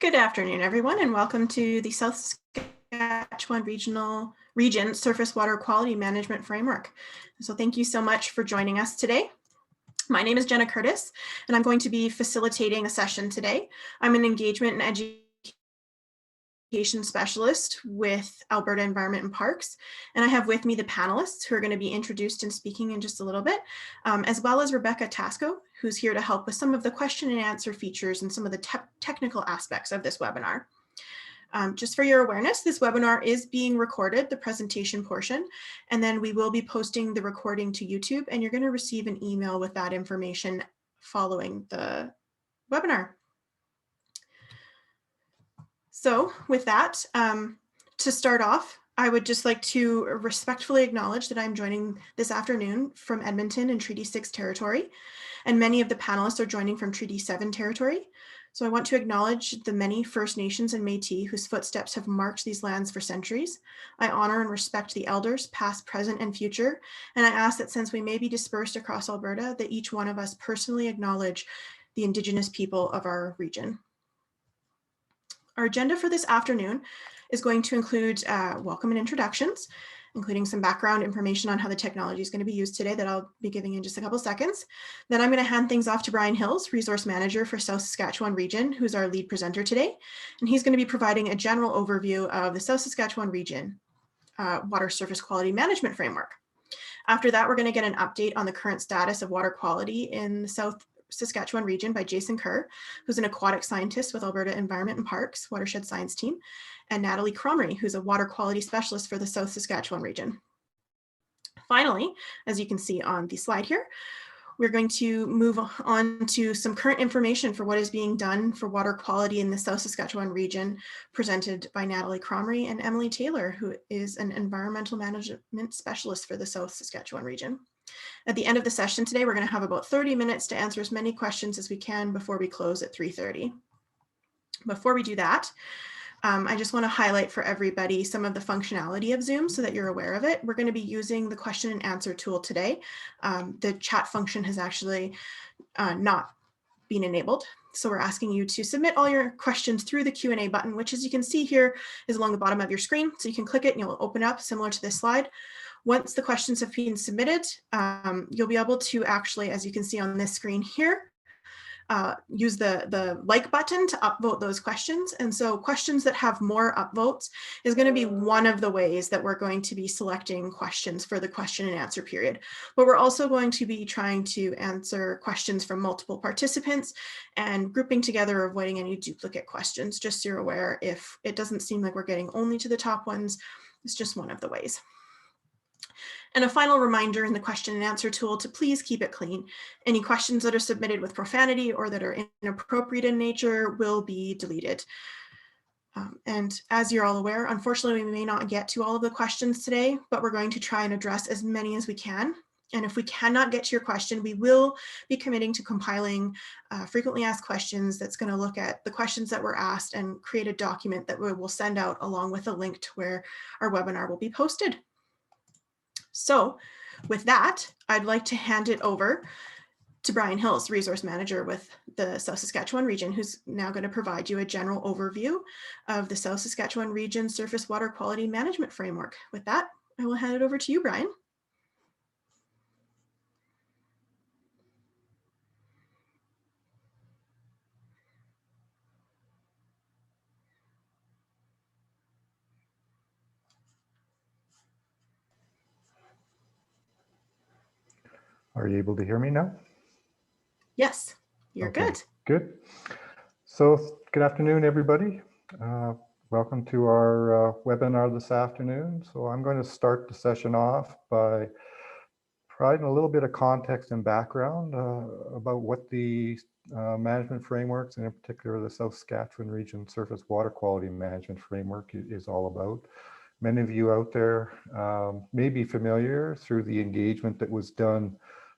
Good afternoon, everyone, and welcome to the South Saskatchewan Region Surface Water Quality Management Framework. So thank you so much for joining us today. My name is Jenna Curtis, and I'm going to be facilitating a session today. I'm an engagement and education specialist with Alberta Environment and Parks, and I have with me the panelists who are going to be introduced and speaking in just a little bit, as well as Rebecca Tasco, who's here to help with some of the question and answer features and some of the technical aspects of this webinar. Just for your awareness, this webinar is being recorded, the presentation portion, and then we will be posting the recording to YouTube, and you're going to receive an email with that information following the webinar. So with that, to start off, I would just like to respectfully acknowledge that I'm joining this afternoon from Edmonton and Treaty 6 territory, and many of the panelists are joining from Treaty 7 territory. So I want to acknowledge the many First Nations and Métis whose footsteps have marked these lands for centuries. I honor and respect the elders, past, present, and future, and I ask that since we may be dispersed across Alberta, that each one of us personally acknowledge the Indigenous people of our region. Our agenda for this afternoon is going to include welcome and introductions, including some background information on how the technology is going to be used today that I'll be giving in just a couple seconds. Then I'm going to hand things off to Brian Hills, Resource Manager for South Saskatchewan Region, who's our lead presenter today. And he's going to be providing a general overview of the South Saskatchewan Region Water Surface Quality Management Framework. After that, we're going to get an update on the current status of water quality in the South Saskatchewan region by Jason Kerr, who's an aquatic scientist with Alberta Environment and Parks Watershed Science Team, and Natalie Cromry, who's a water quality specialist for the South Saskatchewan region. Finally, as you can see on the slide here, we're going to move on to some current information for what is being done for water quality in the South Saskatchewan region, presented by Natalie Cromry and Emily Taylor, who is an environmental management specialist for the South Saskatchewan region. At the end of the session today, we're going to have about 30 minutes to answer as many questions as we can before we close at 3:30. Before we do that, I just want to highlight for everybody some of the functionality of Zoom so that you're aware of it. We're going to be using the question and answer tool today. The chat function has actually not been enabled. So we're asking you to submit all your questions through the Q&A button, which, as you can see here, is along the bottom of your screen. So you can click it and you'll open up similar to this slide. Once the questions have been submitted, you'll be able to actually, as you can see on this screen here, use the like button to upvote those questions. And so questions that have more upvotes is going to be one of the ways that we're going to be selecting questions for the question and answer period. But we're also going to be trying to answer questions from multiple participants and grouping together, avoiding any duplicate questions, just so you're aware. If it doesn't seem like we're getting only to the top ones, it's just one of the ways. And a final reminder in the question and answer tool to please keep it clean. Any questions that are submitted with profanity or that are inappropriate in nature will be deleted. And as you're all aware, unfortunately, we may not get to all of the questions today, but we're going to try and address as many as we can. And if we cannot get to your question, we will be committing to compiling frequently asked questions that's going to look at the questions that were asked and create a document that we will send out along with a link to where our webinar will be posted. So with that, I'd like to hand it over to Brian Hills, Resource Manager with the South Saskatchewan region, who's now going to provide you a general overview of the South Saskatchewan region Surface Water Quality Management Framework. With that, I will hand it over to you, Brian. Are you able to hear me now? Yes, you're okay, good. Good. So good afternoon, everybody. Welcome to our webinar this afternoon. So I'm going to start the session off by providing a little bit of context and background about what the management frameworks, and in particular the South Saskatchewan Region Surface Water Quality Management Framework is all about. Many of you out there may be familiar through the engagement that was done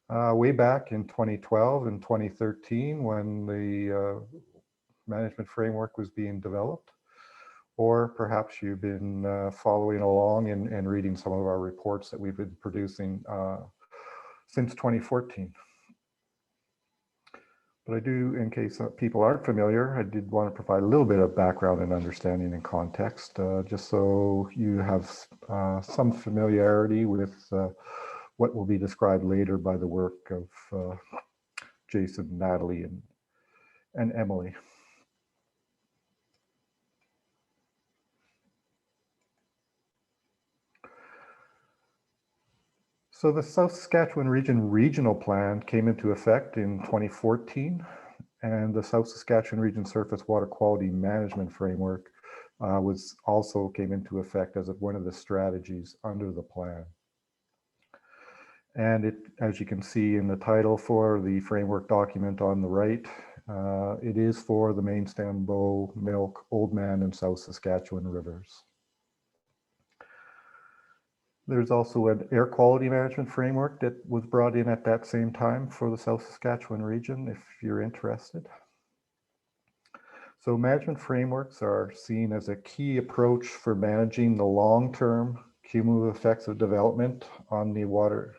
way back in 2012 and 2013 when the management framework was being developed, or perhaps you've been following along and reading some of our reports that we've been producing since 2014. But I do, in case people aren't familiar, I did want to provide a little bit of background and understanding and context, just so you have some familiarity with what will be described later by the work of Jason, Natalie, and Emily. So the South Saskatchewan Regional Plan came into effect in 2014, and the South Saskatchewan Region Surface Water Quality Management Framework came into effect as one of the strategies under the plan. And it, as you can see in the title for the framework document on the right, it is for the main stem, Beau, Milk, Oldman, and South Saskatchewan rivers. There's also an air quality management framework that was brought in at that same time for the South Saskatchewan region, if you're interested. So management frameworks are seen as a key approach for managing the long-term cumulative effects of development on the water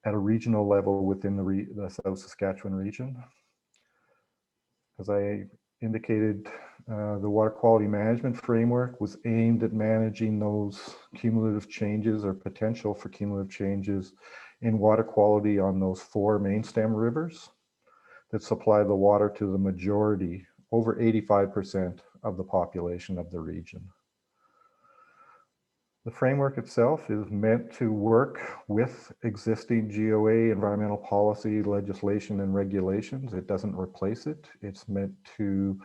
at a regional level within the South Saskatchewan region. As I indicated, the water quality management framework was aimed at managing those cumulative changes or potential for cumulative changes in water quality on those 4 main stem rivers that supply the water to the majority, over 85% of the population of the region. The framework itself is meant to work with existing GOA environmental policy, legislation, and regulations. It doesn't replace it. It's meant to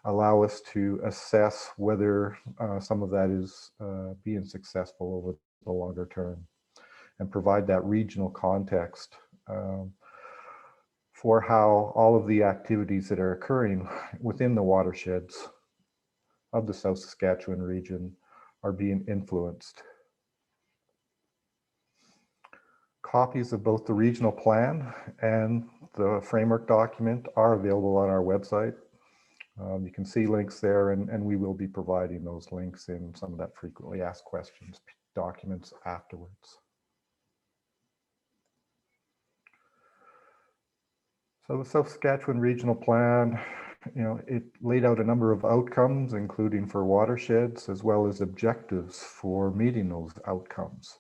allow us to assess whether some of that is being successful over the longer term and provide that regional context for how all of the activities that are occurring within the watersheds of the South Saskatchewan region are being influenced. Copies of both the regional plan and the framework document are available on our website. You can see links there, and we will be providing those links in some of that frequently asked questions documents afterwards. So the South Saskatchewan Regional Plan, it laid out a number of outcomes, including for watersheds, as well as objectives for meeting those outcomes.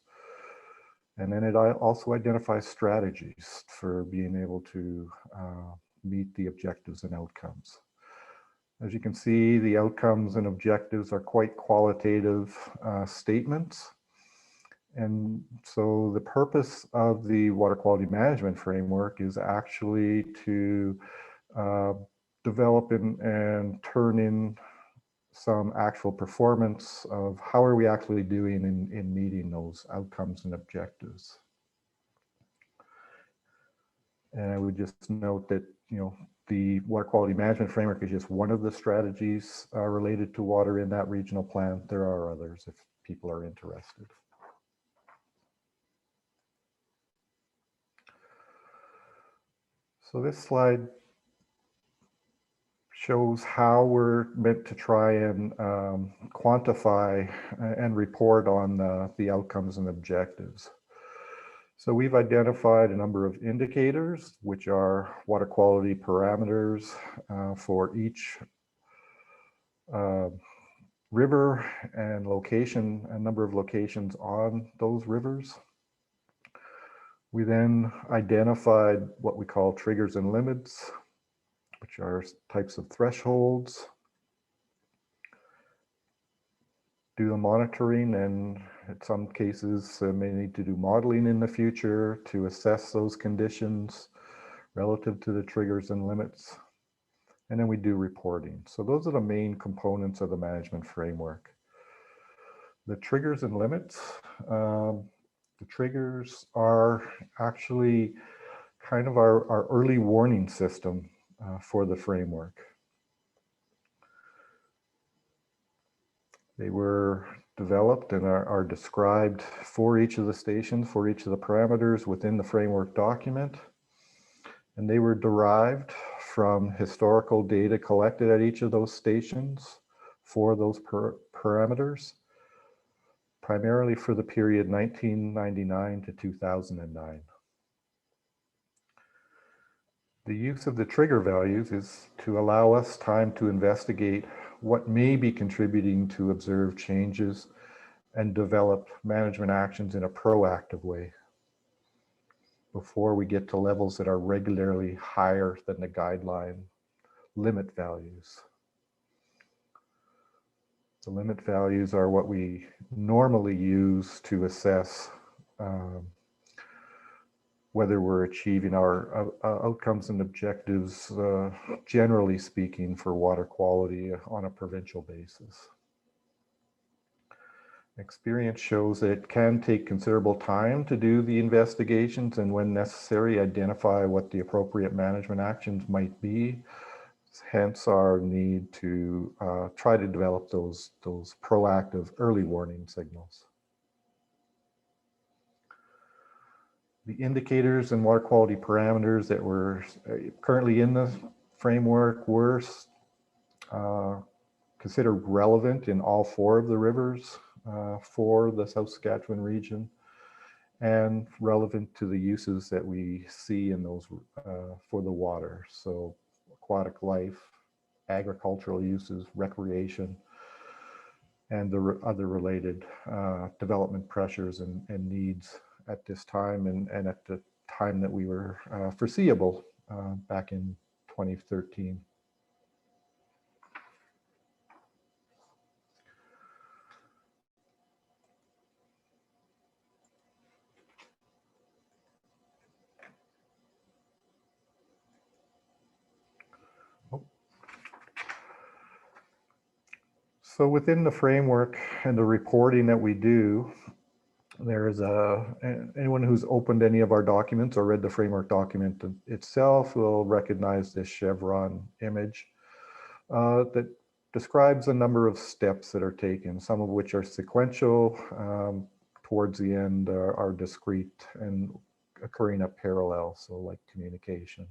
And then it also identifies strategies for being able to meet the objectives and outcomes. As you can see, the outcomes and objectives are quite qualitative statements. And so the purpose of the water quality management framework is actually to develop and turn in some actual performance of how are we actually doing in meeting those outcomes and objectives. And I would just note that, the water quality management framework is just one of the strategies related to water in that regional plan. There are others if people are interested. So this slide shows how we're meant to try and quantify and report on the outcomes and objectives. So we've identified a number of indicators, which are water quality parameters for each river and location, a number of locations on those rivers. We then identified what we call triggers and limits, which are types of thresholds. Do the monitoring, and in some cases may need to do modeling in the future to assess those conditions relative to the triggers and limits. And then we do reporting. So those are the main components of the management framework. The triggers and limits, the triggers are actually kind of our early warning system for the framework. They were developed and are described for each of the stations, for each of the parameters within the framework document. And they were derived from historical data collected at each of those stations for those parameters, primarily for the period 1999 to 2009. The use of the trigger values is to allow us time to investigate what may be contributing to observed changes and develop management actions in a proactive way before we get to levels that are regularly higher than the guideline limit values. The limit values are what we normally use to assess whether we're achieving our outcomes and objectives, generally speaking, for water quality on a provincial basis. Experience shows that it can take considerable time to do the investigations, and when necessary, identify what the appropriate management actions might be. Hence our need to try to develop those proactive early warning signals. The indicators and water quality parameters that were currently in the framework were considered relevant in all 4 of the rivers for the South Saskatchewan region, and relevant to the uses that we see in those for the water. So aquatic life, agricultural uses, recreation, and the other related development pressures and needs at this time, and at the time that we were foreseeable back in 2013. So within the framework and the reporting that we do, there's anyone who's opened any of our documents or read the framework document itself will recognize this chevron image that describes a number of steps that are taken, some of which are sequential, towards the end are discrete and occurring at parallel, so like communication.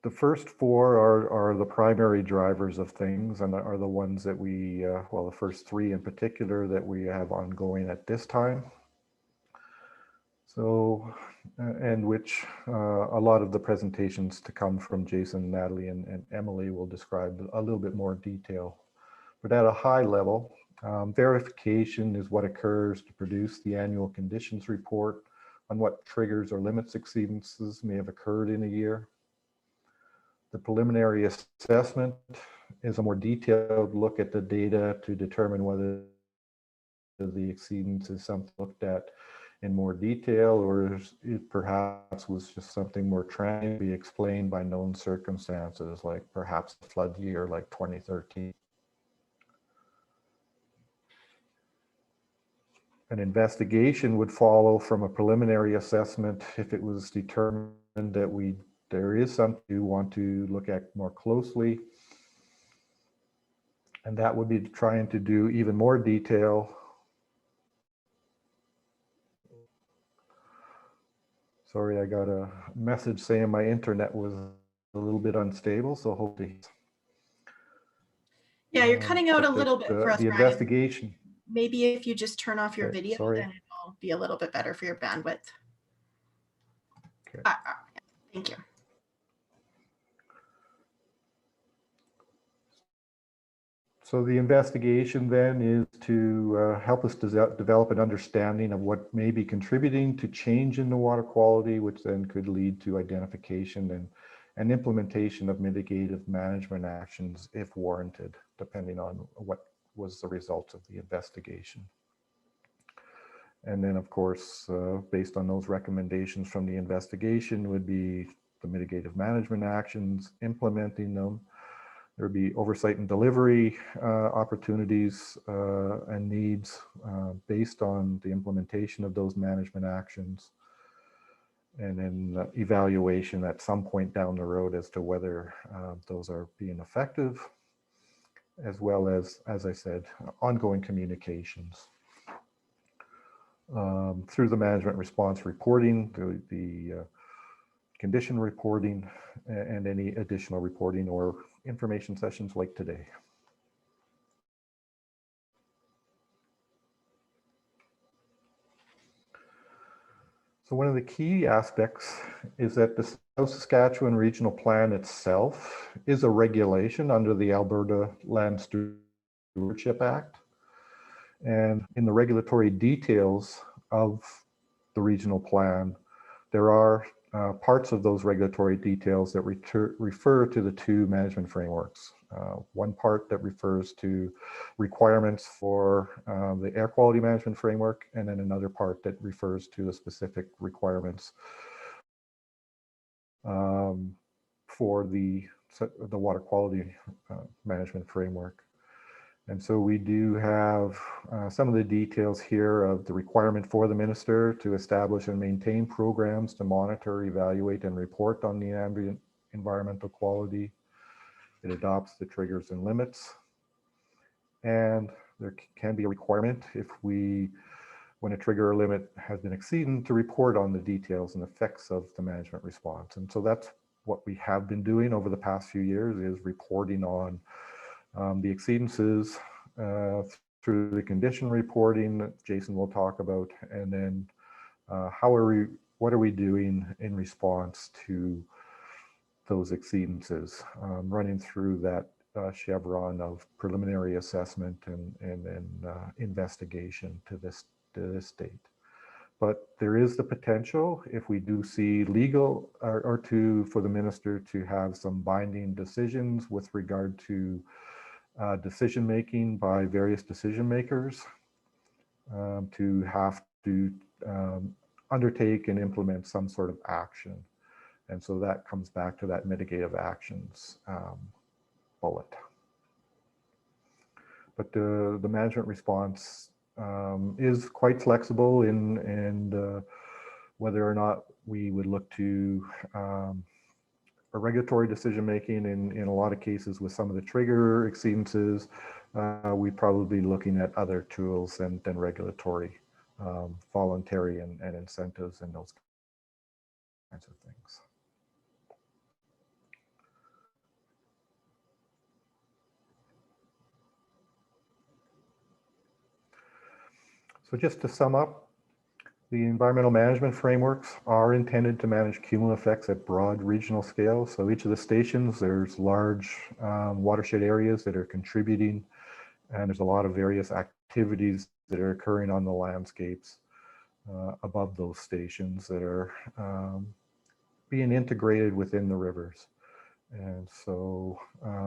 The first 4 are the primary drivers of things, and are the ones that we, well, the first 3 in particular that we have ongoing at this time. So, and which a lot of the presentations to come from Jason, Natalie, and Emily will describe a little bit more detail. But at a high level, verification is what occurs to produce the annual conditions report on what triggers or limits exceedances may have occurred in a year. The preliminary assessment is a more detailed look at the data to determine whether the exceedance is something looked at in more detail, or it perhaps was just something more trying to be explained by known circumstances, like perhaps a flood year like 2013. An investigation would follow from a preliminary assessment if it was determined that there is something you want to look at more closely. And that would be trying to do even more detail. Sorry, I got a message saying my internet was a little bit unstable, so hopefully. Yeah, you're cutting out a little bit for us, the Brian. investigation. Maybe if you just turn off your Okay, video, sorry. then it'll be a little bit better for your bandwidth. Okay. Thank you. So the investigation then is to help us develop an understanding of what may be contributing to change in the water quality, which then could lead to identification and implementation of mitigative management actions if warranted, depending on what was the result of the investigation. And then, of course, based on those recommendations from the investigation would be the mitigative management actions, implementing them. There would be oversight and delivery opportunities and needs based on the implementation of those management actions. And then evaluation at some point down the road as to whether those are being effective, as well as I said, ongoing communications. Through the management response reporting, the condition reporting, and any additional reporting or information sessions like today. So one of the key aspects is that the South Saskatchewan Regional Plan itself is a regulation under the Alberta Land Stewardship Act. And in the regulatory details of the regional plan, there are parts of those regulatory details that refer to the two management frameworks. One part that refers to requirements for the air quality management framework, and then another part that refers to the specific requirements for the water quality management framework. And so we do have some of the details here of the requirement for the minister to establish and maintain programs to monitor, evaluate, and report on the ambient environmental quality. It adopts the triggers and limits. And there can be a requirement when a trigger or limit has been exceeded, to report on the details and effects of the management response. And so that's what we have been doing over the past few years, is reporting on the exceedances through the condition reporting that Jason will talk about, and then what are we doing in response to those exceedances, running through that chevron of preliminary assessment and then investigation to this date. But there is the potential, if we do see legal for the minister to have some binding decisions with regard to decision making by various decision makers, to have to undertake and implement some sort of action. And so that comes back to that mitigative actions bullet. But the management response is quite flexible in whether or not we would look to a regulatory decision making. In a lot of cases with some of the trigger exceedances, we'd probably be looking at other tools than regulatory, voluntary and incentives and those kinds of things. So just to sum up, the environmental management frameworks are intended to manage cumulative effects at broad regional scale. So each of the stations, there's large watershed areas that are contributing, and there's a lot of various activities that are occurring on the landscapes above those stations that are being integrated within the rivers. And so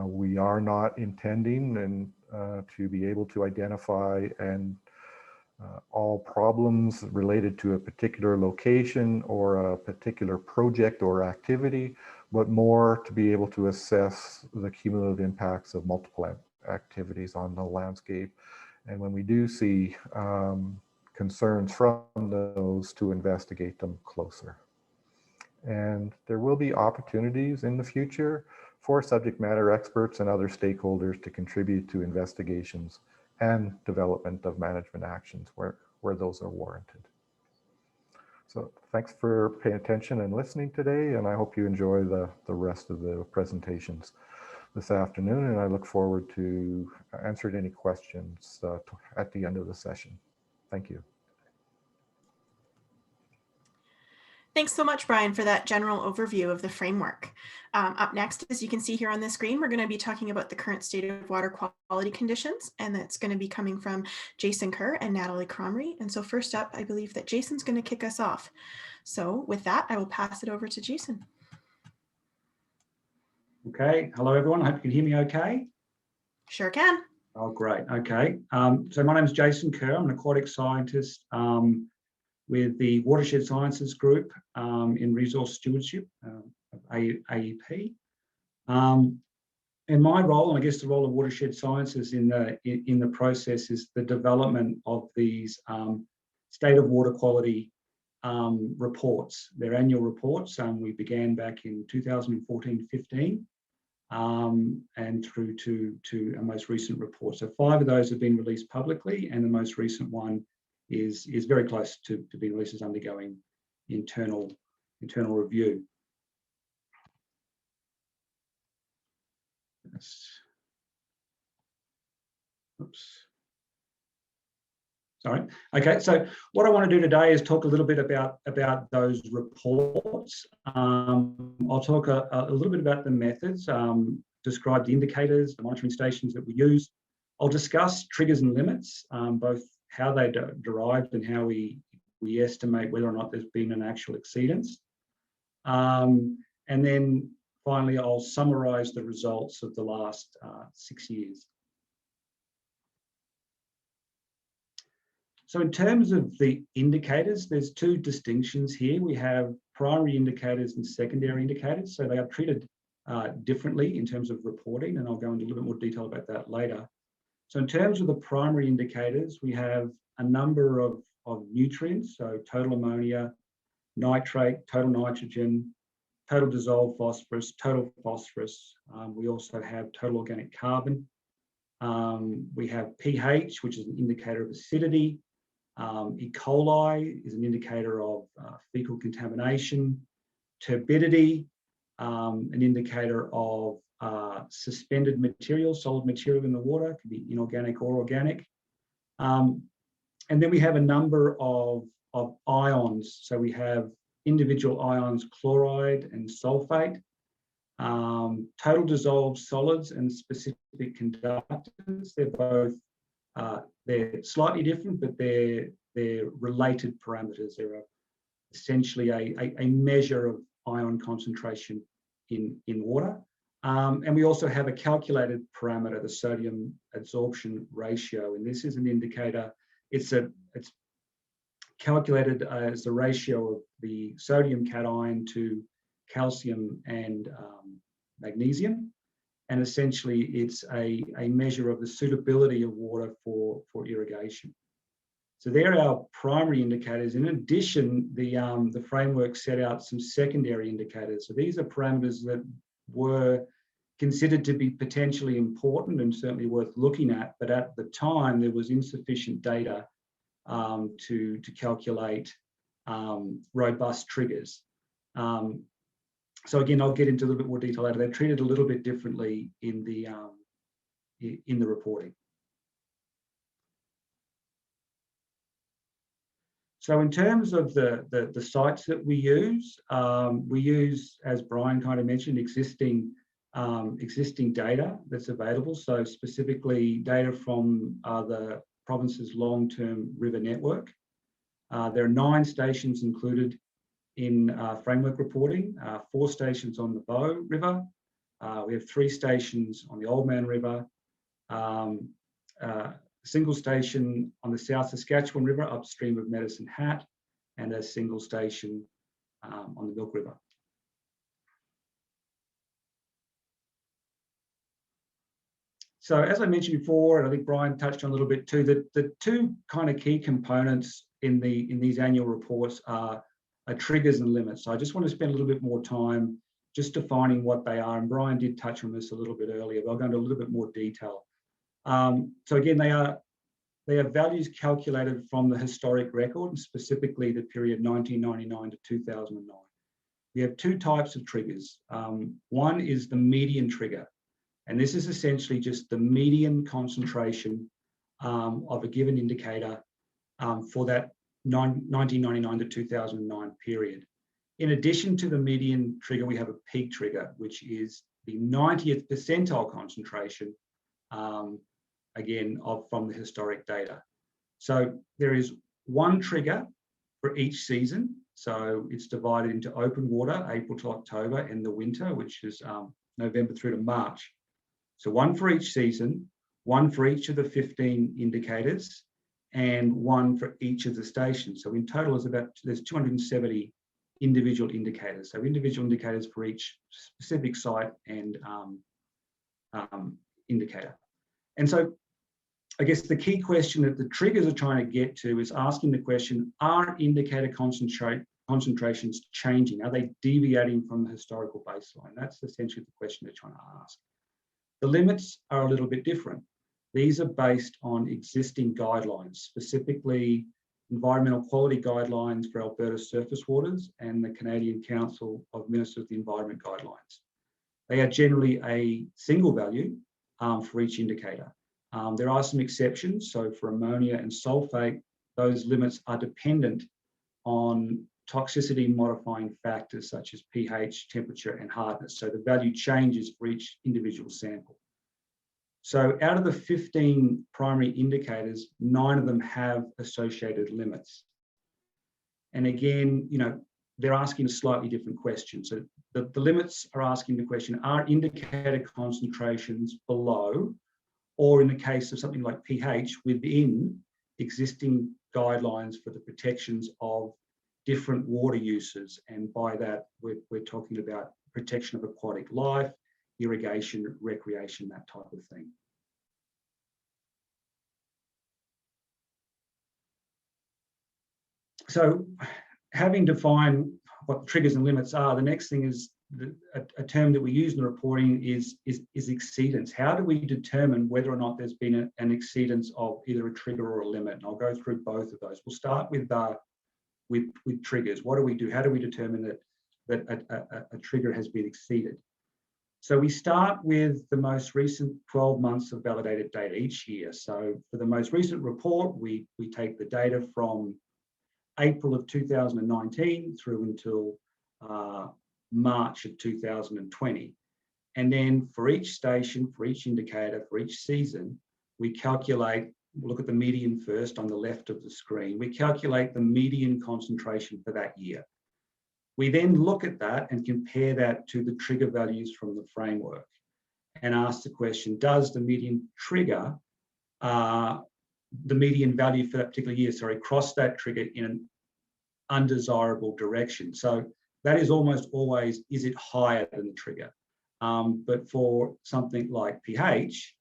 we are not intending to be able to identify all problems related to a particular location or a particular project or activity, but more to be able to assess the cumulative impacts of multiple activities on the landscape. And when we do see concerns from those, to investigate them closer. And there will be opportunities in the future for subject matter experts and other stakeholders to contribute to investigations and development of management actions where those are warranted. So thanks for paying attention and listening today, and I hope you enjoy the rest of the presentations this afternoon, and I look forward to answering any questions at the end of the session. Thank you. Thanks so much, Brian, for that general overview of the framework. Up next, as you can see here on the screen, we're going to be talking about the current state of water quality conditions, and that's going to be coming from Jason Kerr and Natalie Cromrie. And so first up, I believe that Jason's going to kick us off. So with that, I will pass it over to Jason. Okay, hello everyone, I hope you can hear me okay. Sure can. Oh, great, okay. So my name is Jason Kerr, I'm an aquatic scientist with the Watershed Sciences Group in Resource Stewardship, AEP. And my role, and I guess the role of Watershed Sciences in the process, is the development of these state of water quality reports. They're annual reports. We began back in 2014-15 and through to our most recent report. So 5 of those have been released publicly, and the most recent one is very close to being released, as undergoing internal review. Oops. Sorry. Okay, so what I want to do today is talk a little bit about those reports. I'll talk a little bit about the methods, describe the indicators, the monitoring stations that we use. I'll discuss triggers and limits, both how they derived and how we estimate whether or not there's been an actual exceedance. And then finally, I'll summarize the results of the last 6 years. So in terms of the indicators, there's two distinctions here. We have primary indicators and secondary indicators. So they are treated differently in terms of reporting, and I'll go into a little bit more detail about that later. So in terms of the primary indicators, we have a number of nutrients, so total ammonia, nitrate, total nitrogen, total dissolved phosphorus, total phosphorus. We also have total organic carbon. We have pH, which is an indicator of acidity. E. coli is an indicator of fecal contamination. Turbidity, an indicator of suspended material, solid material in the water, could be inorganic or organic. And then we have a number of ions. So we have individual ions, chloride and sulfate, total dissolved solids and specific conductance. They're both they're slightly different, but they're related parameters. They're essentially a measure of ion concentration in water. And we also have a calculated parameter, the sodium adsorption ratio. And this is an indicator. It's calculated as the ratio of the sodium cation to calcium and magnesium. And essentially, it's a measure of the suitability of water for irrigation. So they're our primary indicators. In addition, the framework set out some secondary indicators. So these are parameters that were considered to be potentially important and certainly worth looking at, but at the time there was insufficient data to calculate robust triggers. So again, I'll get into a little bit more detail later. They're treated a little bit differently in the reporting. So in terms of the sites that we use, as Brian kind of mentioned, existing data that's available. So specifically data from the province's long-term river network. There are 9 stations included in framework reporting, 4 stations on the Beau River. We have 3 stations on the Oldman River, a single station on the South Saskatchewan River upstream of Medicine Hat, and a single station on the Milk River. So as I mentioned before, and I think Brian touched on a little bit too, the two kind of key components in these annual reports are triggers and limits. So I just want to spend a little bit more time just defining what they are. And Brian did touch on this a little bit earlier, but I'll go into a little bit more detail. So again, they are values calculated from the historic record, and specifically the period 1999 to 2009. We have 2 types of triggers. One is the median trigger. And this is essentially just the median concentration of a given indicator for that 1999 to 2009 period. In addition to the median trigger, we have a peak trigger, which is the 90th percentile concentration, again, from the historic data. So there is one trigger for each season. So it's divided into open water, April to October, and the winter, which is November through to March. So one for each season, one for each of the 15 indicators, and one for each of the stations. So in total, there's 270 individual indicators. So individual indicators for each specific site and indicator. And so I guess the key question that the triggers are trying to get to is asking the question, are indicator concentrations changing? Are they deviating from the historical baseline? That's essentially the question they're trying to ask. The limits are a little bit different. These are based on existing guidelines, specifically environmental quality guidelines for Alberta surface waters and the Canadian Council of Ministers of the Environment guidelines. They are generally a single value for each indicator. There are some exceptions. So for ammonia and sulfate, those limits are dependent on toxicity modifying factors such as pH, temperature, and hardness. So the value changes for each individual sample. So out of the 15 primary indicators, 9 of them have associated limits. And again, they're asking a slightly different question. So the limits are asking the question, are indicator concentrations below, or in the case of something like pH, within existing guidelines for the protections of different water uses? And by that, we're talking about protection of aquatic life, irrigation, recreation, that type of thing. So having defined what the triggers and limits are, the next thing is a term that we use in the reporting is exceedance. How do we determine whether or not there's been an exceedance of either a trigger or a limit? And I'll go through both of those. We'll start with triggers. What do we do? How do we determine that a trigger has been exceeded? So we start with the most recent 12 months of validated data each year. So for the most recent report, we take the data from April of 2019 through until March of 2020. And then for each station, for each indicator, for each season, we calculate, we'll look at the median first on the left of the screen. We calculate the median concentration for that year. We then look at that and compare that to the trigger values from the framework and ask the question, does the median trigger, the median value for that particular year, cross that trigger in an undesirable direction? So that is almost always, is it higher than the trigger? But for something like pH,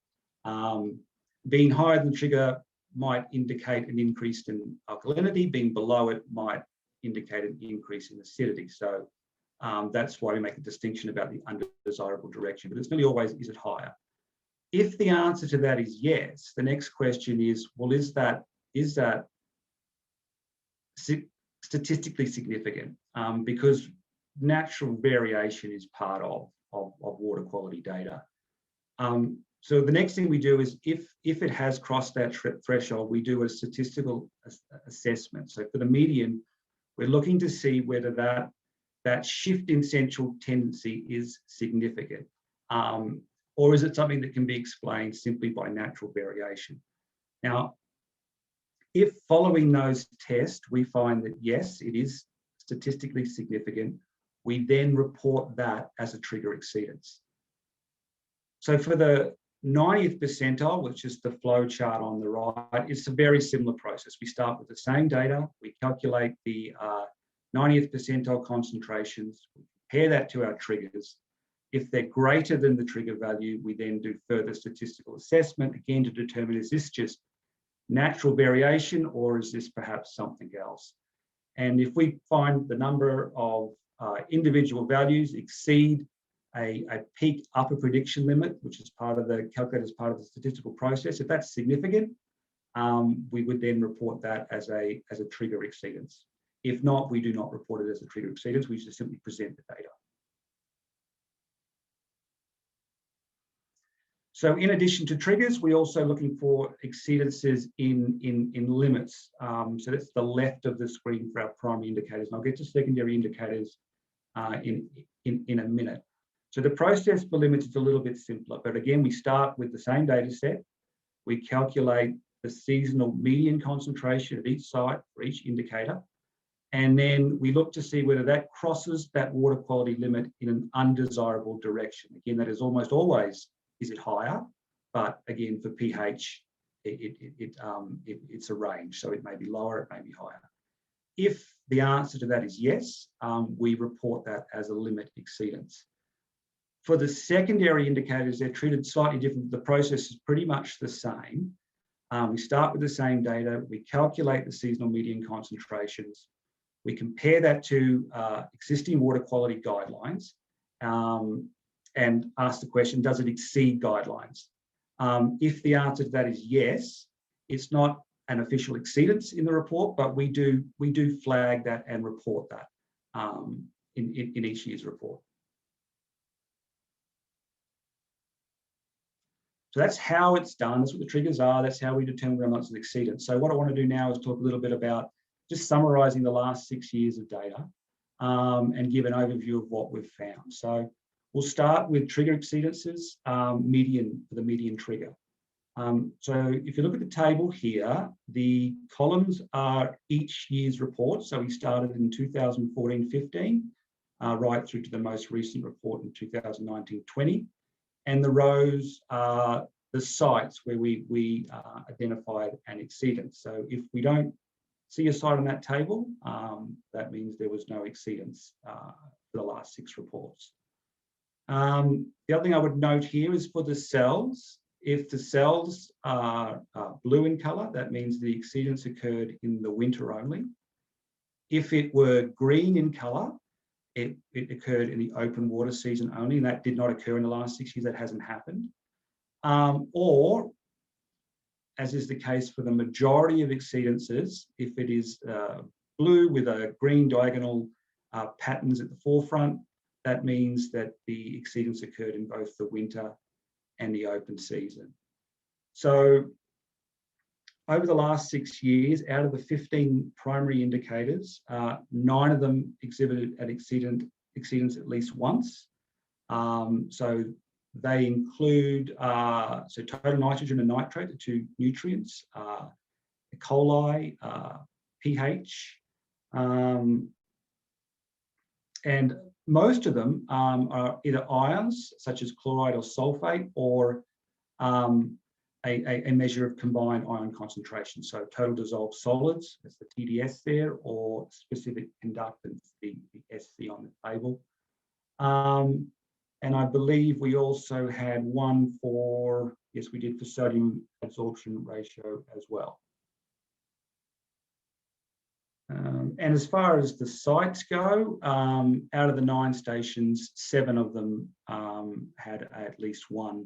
being higher than the trigger might indicate an increase in alkalinity, being below it might indicate an increase in acidity. So that's why we make a distinction about the undesirable direction, but it's nearly always, is it higher? If the answer to that is yes, the next question is, well, is that statistically significant? Because natural variation is part of water quality data. So the next thing we do is, if it has crossed that threshold, we do a statistical assessment. So for the median, we're looking to see whether that shift in central tendency is significant, or is it something that can be explained simply by natural variation? Now, if following those tests, we find that yes, it is statistically significant, we then report that as a trigger exceedance. So for the 90th percentile, which is the flow chart on the right, it's a very similar process. We start with the same data, we calculate the 90th percentile concentrations, we compare that to our triggers. If they're greater than the trigger value, we then do further statistical assessment, again to determine, is this just natural variation or is this perhaps something else? And if we find the number of individual values exceed a peak upper prediction limit, which is part of the calculated as part of the statistical process, if that's significant, we would then report that as a trigger exceedance. If not, we do not report it as a trigger exceedance, we just simply present the data. So in addition to triggers, we're also looking for exceedances in limits. So that's the left of the screen for our primary indicators. And I'll get to secondary indicators in a minute. So the process for limits is a little bit simpler, but again, we start with the same data set. We calculate the seasonal median concentration at each site for each indicator. And then we look to see whether that crosses that water quality limit in an undesirable direction. Again, that is almost always, is it higher? But again, for pH, it's a range. So it may be lower, it may be higher. If the answer to that is yes, we report that as a limit exceedance. For the secondary indicators, they're treated slightly different. The process is pretty much the same. We start with the same data, we calculate the seasonal median concentrations, we compare that to existing water quality guidelines, and ask the question, does it exceed guidelines? If the answer to that is yes, it's not an official exceedance in the report, but we do flag that and report that in each year's report. So that's how it's done. That's what the triggers are. That's how we determine whether or not it's an exceedance. So what I want to do now is talk a little bit about just summarising the last 6 years of data and give an overview of what we've found. So we'll start with trigger exceedances, median for the median trigger. So if you look at the table here, the columns are each year's report. So we started in 2014-15, right through to the most recent report in 2019-20. And the rows are the sites where we identified an exceedance. So if we don't see a site on that table, that means there was no exceedance for the last 6 reports. The other thing I would note here is for the cells. If the cells are blue in colour, that means the exceedance occurred in the winter only. If it were green in colour, it occurred in the open water season only, and that did not occur in the last 6 years. That hasn't happened. Or, as is the case for the majority of exceedances, if it is blue with a green diagonal patterns at the forefront, that means that the exceedance occurred in both the winter and the open season. So over the last 6 years, out of the 15 primary indicators, 9 of them exhibited an exceedance at least once. So they include so total nitrogen and nitrate, the 2 nutrients, E. coli, pH, and most of them are either ions, such as chloride or sulfate, or a measure of combined ion concentration. So total dissolved solids, that's the TDS there, or specific conductance, the SC on the table. And I believe we also had one for, yes, we did for sodium adsorption ratio as well. And as far as the sites go, out of the 9 stations, 7 of them had at least one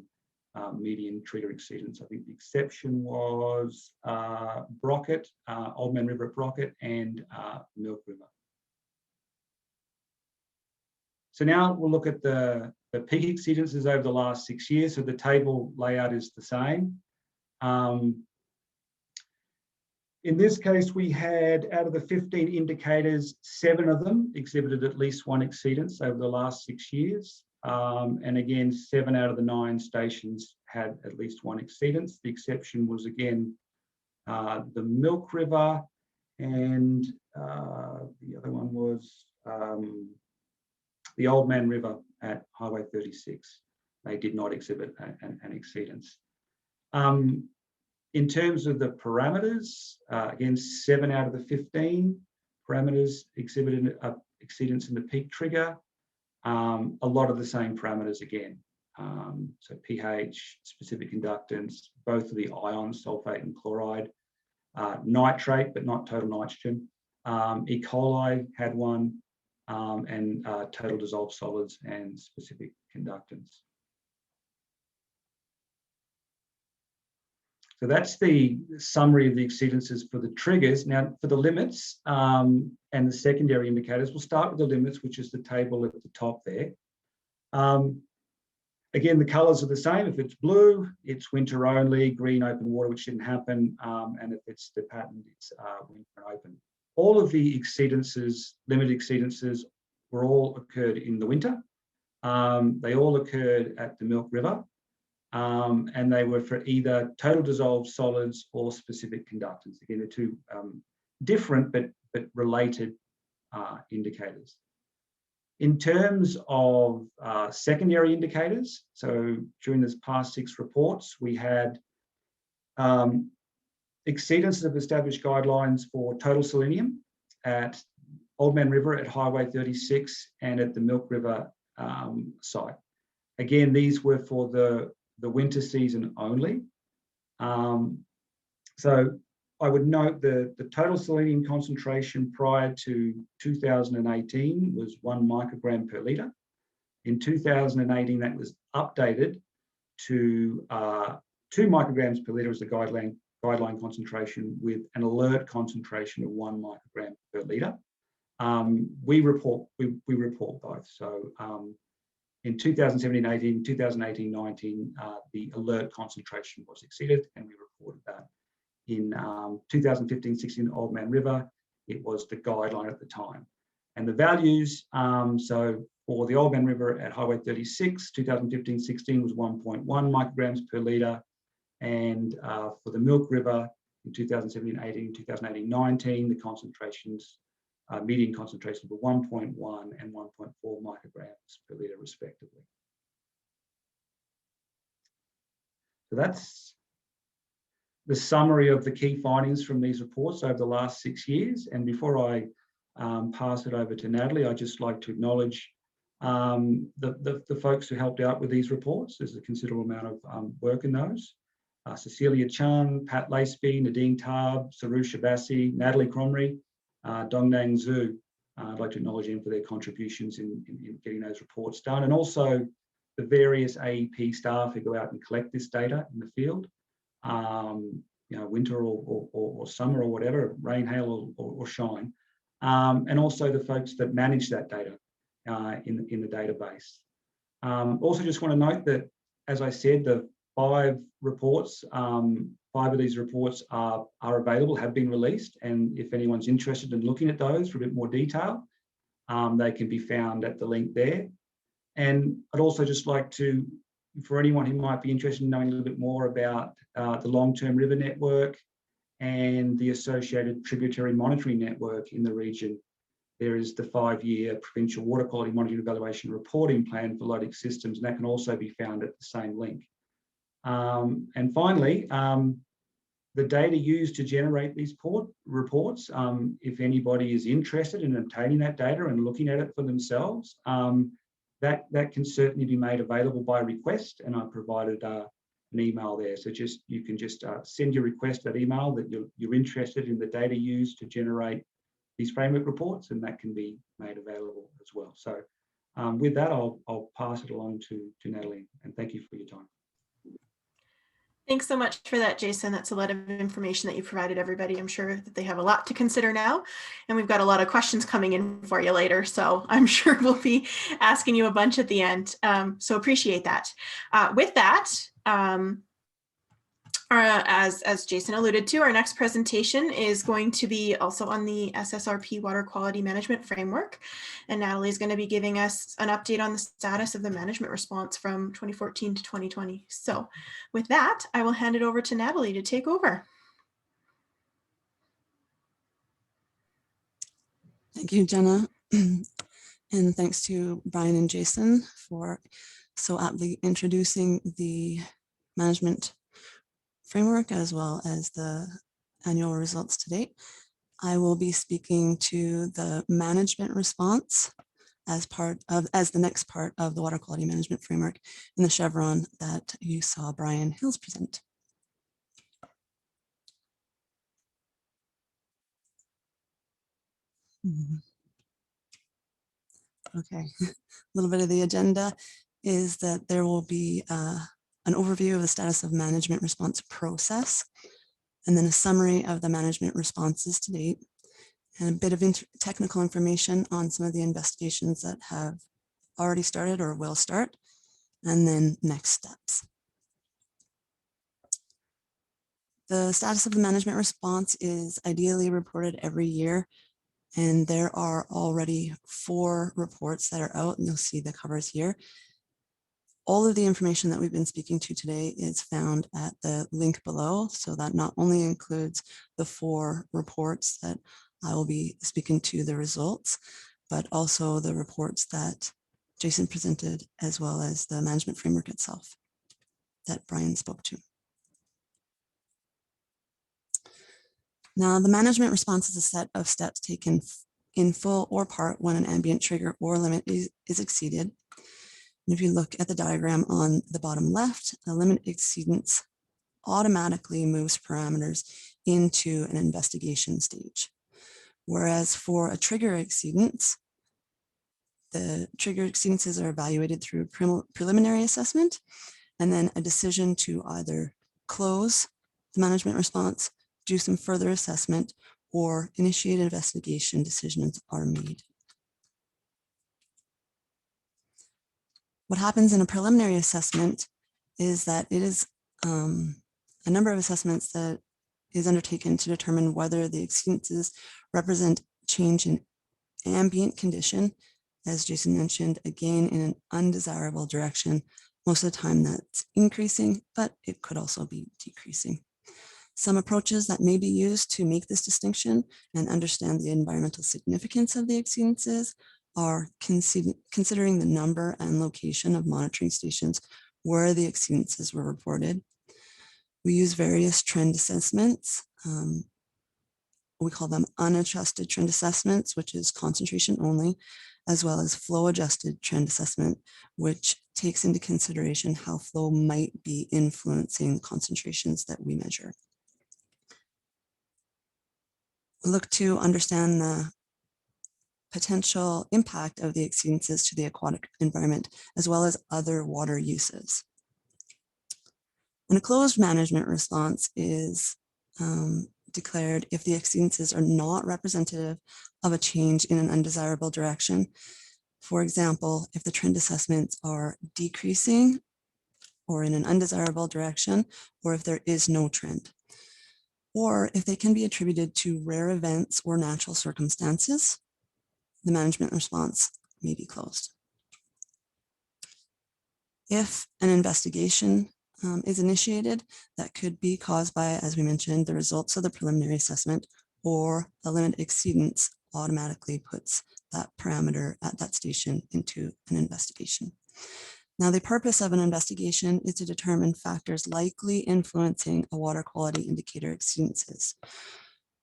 median trigger exceedance. I think the exception was Brockett, Old Man River at Brockett, and Milk River. So now we'll look at the peak exceedances over the last 6 years. So the table layout is the same. In this case, we had, out of the 15 indicators, 7 of them exhibited at least one exceedance over the last 6 years. And again, 7 out of the 9 stations had at least one exceedance. The exception was, again, the Milk River, and the other one was the Old Man River at Highway 36. They did not exhibit an exceedance. In terms of the parameters, again, 7 out of the 15 parameters exhibited exceedance in the peak trigger. A lot of the same parameters again. So pH, specific conductance, both of the ions, sulfate and chloride, nitrate, but not total nitrogen. E. coli had one, and total dissolved solids and specific conductance. So that's the summary of the exceedances for the triggers. Now, for the limits and the secondary indicators, we'll start with the limits, which is the table at the top there. Again, the colours are the same. If it's blue, it's winter only, green open water, which didn't happen, and if it's the pattern, it's winter and open. All of the exceedances, limit exceedances, were all occurred in the winter. They all occurred at the Milk River. And they were for either total dissolved solids or specific conductance. Again, they're 2 different but related indicators. In terms of secondary indicators, so during this past 6 reports, we had exceedances of established guidelines for total selenium at Old Man River, at Highway 36, and at the Milk River site. Again, these were for the winter season only. So I would note the total selenium concentration prior to 2018 was 1 microgram per litre. In 2018, that was updated to 2 micrograms per litre as the guideline concentration, with an alert concentration of 1 microgram per litre. We report both. So In 2017-18, 2018-19, the alert concentration was exceeded, and we reported that. In 2015-16 Old Man River, it was the guideline at the time. And the values, so for the Old Man River at Highway 36, 2015-16 was 1.1 micrograms per litre. And for the Milk River in 2017-18, 2018-19, the concentrations, median concentrations were 1.1 and 1.4 micrograms per litre respectively. So that's the summary of the key findings from these reports over the last 6 years. And before I pass it over to Natalie, I'd just like to acknowledge the folks who helped out with these reports. There's a considerable amount of work in those. Cecilia Chung, Pat Laceby, Nadine Taub, Saru Shabassi, Natalie Cromrie, Dongnang Zhu. I'd like to acknowledge them for their contributions in getting those reports done, and also the various AEP staff who go out and collect this data in the field. You know, winter or summer or whatever, rain, hail or shine, and also the folks that manage that data in the database. Also just want to note that, as I said, the 5 reports, 5 of these reports are available, have been released, and if anyone's interested in looking at those for a bit more detail, they can be found at the link there. And I'd also just like to, for anyone who might be interested in knowing a little bit more about the long-term river network and the associated tributary monitoring network in the region, there is the 5-year Provincial Water Quality Monitoring Evaluation Reporting Plan for Lotic Systems, and that can also be found at the same link. And finally, the data used to generate these reports, if anybody is interested in obtaining that data and looking at it for themselves, that can certainly be made available by request, and I provided an email there. So you can just send your request that email that you're interested in the data used to generate these framework reports, and that can be made available as well. So with that, I'll pass it along to Natalie, and thank you for your time. Thanks so much for that, Jason. That's a lot of information that you provided everybody. I'm sure that they have a lot to consider now, and we've got a lot of questions coming in for you later. So I'm sure we'll be asking you a bunch at the end. So appreciate that. With that, as Jason alluded to, our next presentation is going to be also on the SSRP Water Quality Management Framework. And Natalie is going to be giving us an update on the status of the management response from 2014 to 2020. So with that, I will hand it over to Natalie to take over. Thank you, Jenna. And thanks to Brian and Jason for so aptly introducing the management framework as well as the annual results to date. I will be speaking to the management response as the next part of the water quality management framework in the chevron that you saw Brian Hills present. Okay, a little bit of the agenda is that there will be an overview of the status of management response process, and then a summary of the management responses to date, and a bit of technical information on some of the investigations that have already started or will start, and then next steps. The status of the management response is ideally reported every year, and there are already 4 reports that are out, and you'll see the covers here. All of the information that we've been speaking to today is found at the link below, so that not only includes the 4 reports that I will be speaking to the results, but also the reports that Jason presented, as well as the management framework itself that Brian spoke to. Now, the management response is a set of steps taken in full or part when an ambient trigger or limit is exceeded. And if you look at the diagram on the bottom left, a limit exceedance automatically moves parameters into an investigation stage. Whereas for a trigger exceedance, the trigger exceedances are evaluated through preliminary assessment, and then a decision to either close the management response, do some further assessment, or initiate investigation decisions are made. What happens in a preliminary assessment is that it is a number of assessments that is undertaken to determine whether the exceedances represent change in ambient condition, as Jason mentioned, again, in an undesirable direction. Most of the time that's increasing, but it could also be decreasing. Some approaches that may be used to make this distinction and understand the environmental significance of the exceedances are considering the number and location of monitoring stations where the exceedances were reported. We use various trend assessments. We call them unadjusted trend assessments, which is concentration only, as well as flow adjusted trend assessment, which takes into consideration how flow might be influencing concentrations that we measure. We look to understand the potential impact of the exceedances to the aquatic environment, as well as other water uses. And a closed management response is declared if the exceedances are not representative of a change in an undesirable direction. For example, if the trend assessments are decreasing or in an undesirable direction, or if there is no trend, or if they can be attributed to rare events or natural circumstances, the management response may be closed. If an investigation is initiated, that could be caused by, as we mentioned, the results of the preliminary assessment, or the limit exceedance automatically puts that parameter at that station into an investigation. Now, the purpose of an investigation is to determine factors likely influencing a water quality indicator exceedances.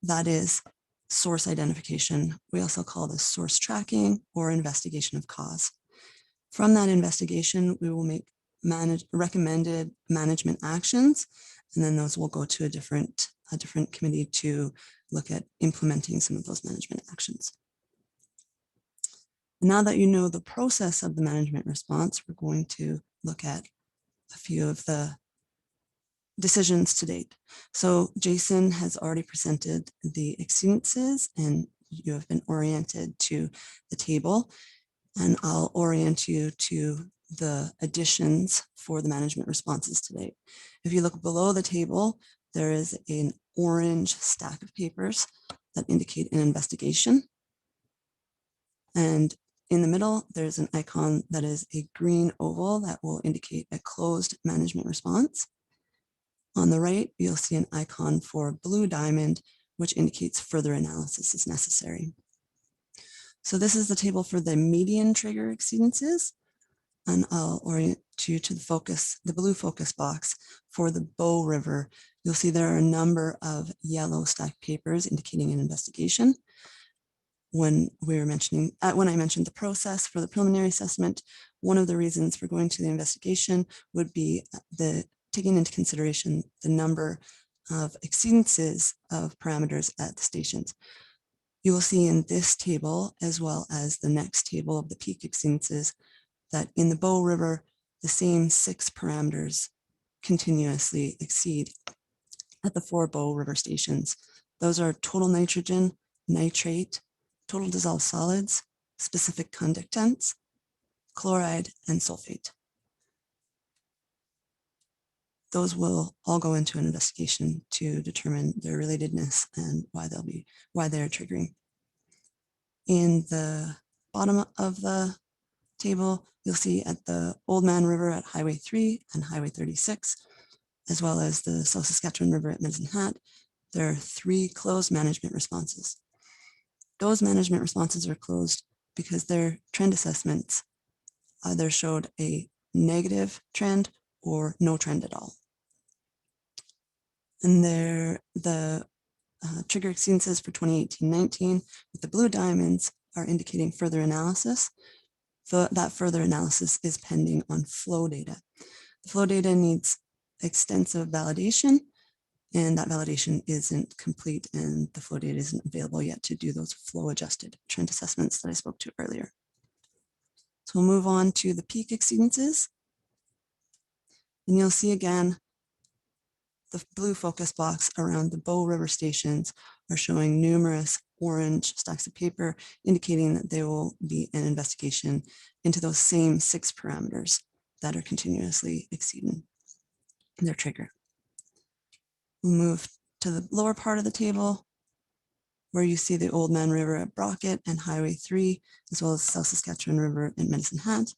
That is source identification. We also call this source tracking or investigation of cause. From that investigation, we will make recommended management actions, and then those will go to a different committee to look at implementing some of those management actions. Now that you know the process of the management response, we're going to look at a few of the decisions to date. So Jason has already presented the exceedances, and you have been oriented to the table, and I'll orient you to the additions for the management responses today. If you look below the table, there is an orange stack of papers that indicate an investigation. And in the middle, there's an icon that is a green oval that will indicate a closed management response. On the right, you'll see an icon for a blue diamond, which indicates further analysis is necessary. So this is the table for the median trigger exceedances, and I'll orient you to the blue focus box for the Beau River. You'll see there are a number of yellow stacked papers indicating an investigation. When I mentioned the process for the preliminary assessment, one of the reasons for going to the investigation would be taking into consideration the number of exceedances of parameters at the stations. You will see in this table, as well as the next table of the peak exceedances, that in the Beau River, the same 6 parameters continuously exceed at the 4 Beau River stations. Those are total nitrogen, nitrate, total dissolved solids, specific conductance, chloride, and sulfate. Those will all go into an investigation to determine their relatedness and why they're triggering. In the bottom of the table, you'll see at the Old Man River at Highway 3 and Highway 36, as well as the South Saskatchewan River at Medicine Hat, there are 3 closed management responses. Those management responses are closed because their trend assessments either showed a negative trend or no trend at all. And the trigger exceedances for 2018-19 with the blue diamonds are indicating further analysis. So that further analysis is pending on flow data. The flow data needs extensive validation, and that validation isn't complete, and the flow data isn't available yet to do those flow adjusted trend assessments that I spoke to earlier. So we'll move on to the peak exceedances. And you'll see again the blue focus box around the Beau River stations are showing numerous orange stacks of paper, indicating that there will be an investigation into those same 6 parameters that are continuously exceeding their trigger. We'll move to the lower part of the table, where you see the Old Man River at Brockett and Highway 3, as well as South Saskatchewan River and Medicine Hat.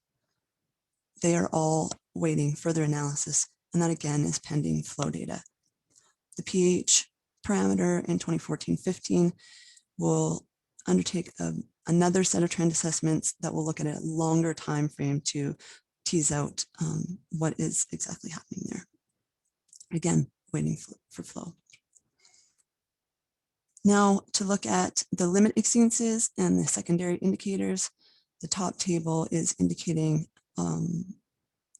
They are all waiting further analysis, and that again is pending flow data. The pH parameter in 2014-15 will undertake another set of trend assessments that will look at a longer time frame to tease out what is exactly happening there. Again, waiting for flow. Now to look at the limit exceedances and the secondary indicators, the top table is indicating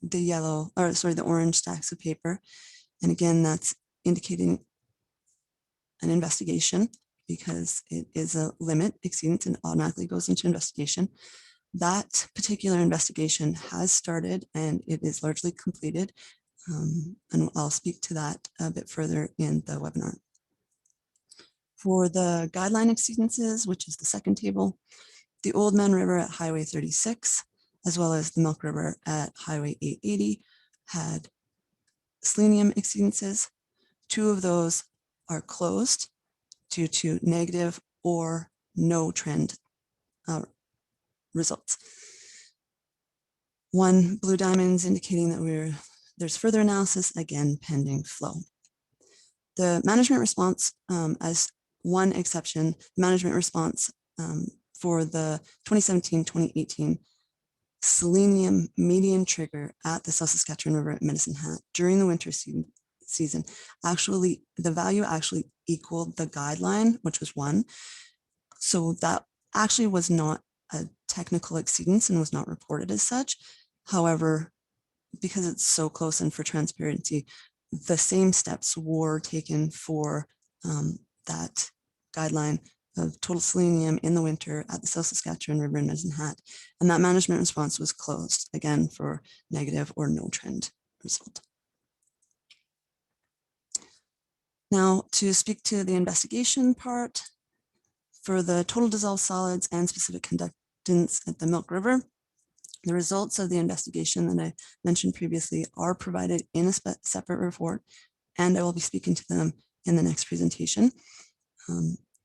the orange stacks of paper. And again, that's indicating an investigation because it is a limit exceedance and automatically goes into investigation. That particular investigation has started and it is largely completed. And I'll speak to that a bit further in the webinar. For the guideline exceedances, which is the second table, the Old Man River at Highway 36, as well as the Milk River at Highway 880 had selenium exceedances. 2 of those are closed due to negative or no trend results. 1 blue diamond is indicating that there's further analysis, again, pending flow. The management response, as one exception, management response for the 2017-2018 selenium median trigger at the South Saskatchewan River at Medicine Hat during the winter season, actually, the value actually equaled the guideline, which was 1. So that actually was not a technical exceedance and was not reported as such. However, because it's so close and for transparency, the same steps were taken for that guideline of total selenium in the winter at the South Saskatchewan River and Medicine Hat. And that management response was closed, again, for negative or no trend result. Now, to speak to the investigation part, for the total dissolved solids and specific conductance at the Milk River, the results of the investigation that I mentioned previously are provided in a separate report, and I will be speaking to them in the next presentation.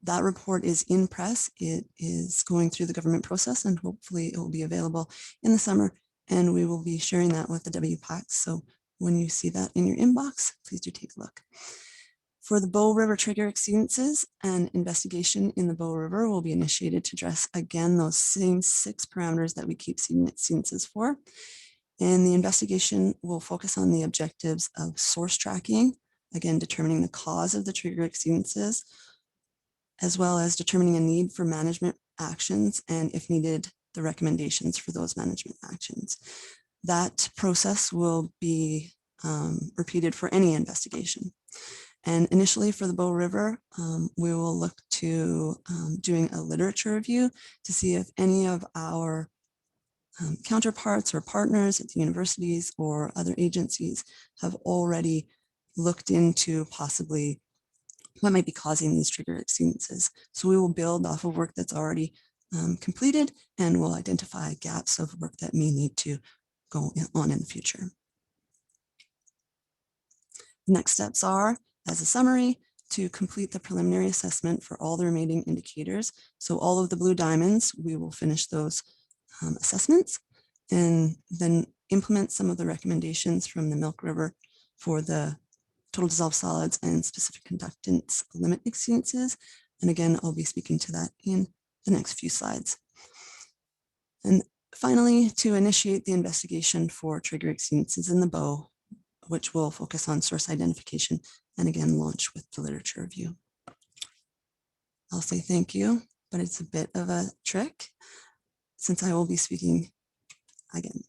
That report is in press. It is going through the government process, and hopefully it will be available in the summer, and we will be sharing that with the WPACs. So when you see that in your inbox, please do take a look. For the Beau River trigger exceedances, an investigation in the Beau River will be initiated to address, again, those same 6 parameters that we keep seeing exceedances for. And the investigation will focus on the objectives of source tracking, again, determining the cause of the trigger exceedances, as well as determining a need for management actions, and if needed, the recommendations for those management actions. That process will be repeated for any investigation. And initially for the Beau River, we will look to doing a literature review to see if any of our counterparts or partners at the universities or other agencies have already looked into possibly what might be causing these trigger exceedances. So we will build off of work that's already completed, and we'll identify gaps of work that may need to go on in the future. The next steps are, as a summary, to complete the preliminary assessment for all the remaining indicators. So all of the blue diamonds, we will finish those assessments and then implement some of the recommendations from the Milk River for the total dissolved solids and specific conductance limit exceedances. And again, I'll be speaking to that in the next few slides. And finally, to initiate the investigation for trigger exceedances in the Beau, which will focus on source identification and again, launch with the literature review. I'll say thank you, but it's a bit of a trick since I will be speaking again.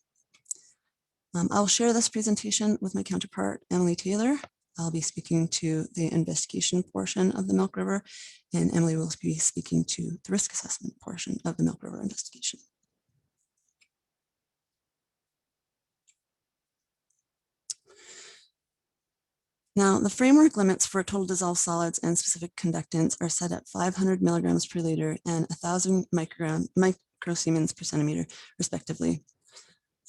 I'll share this presentation with my counterpart, Emily Taylor. I'll be speaking to the investigation portion of the Milk River, and Emily will be speaking to the risk assessment portion of the Milk River investigation. Now, the framework limits for total dissolved solids and specific conductance are set at 500 milligrams per liter and 1,000 microsiemens per centimeter, respectively.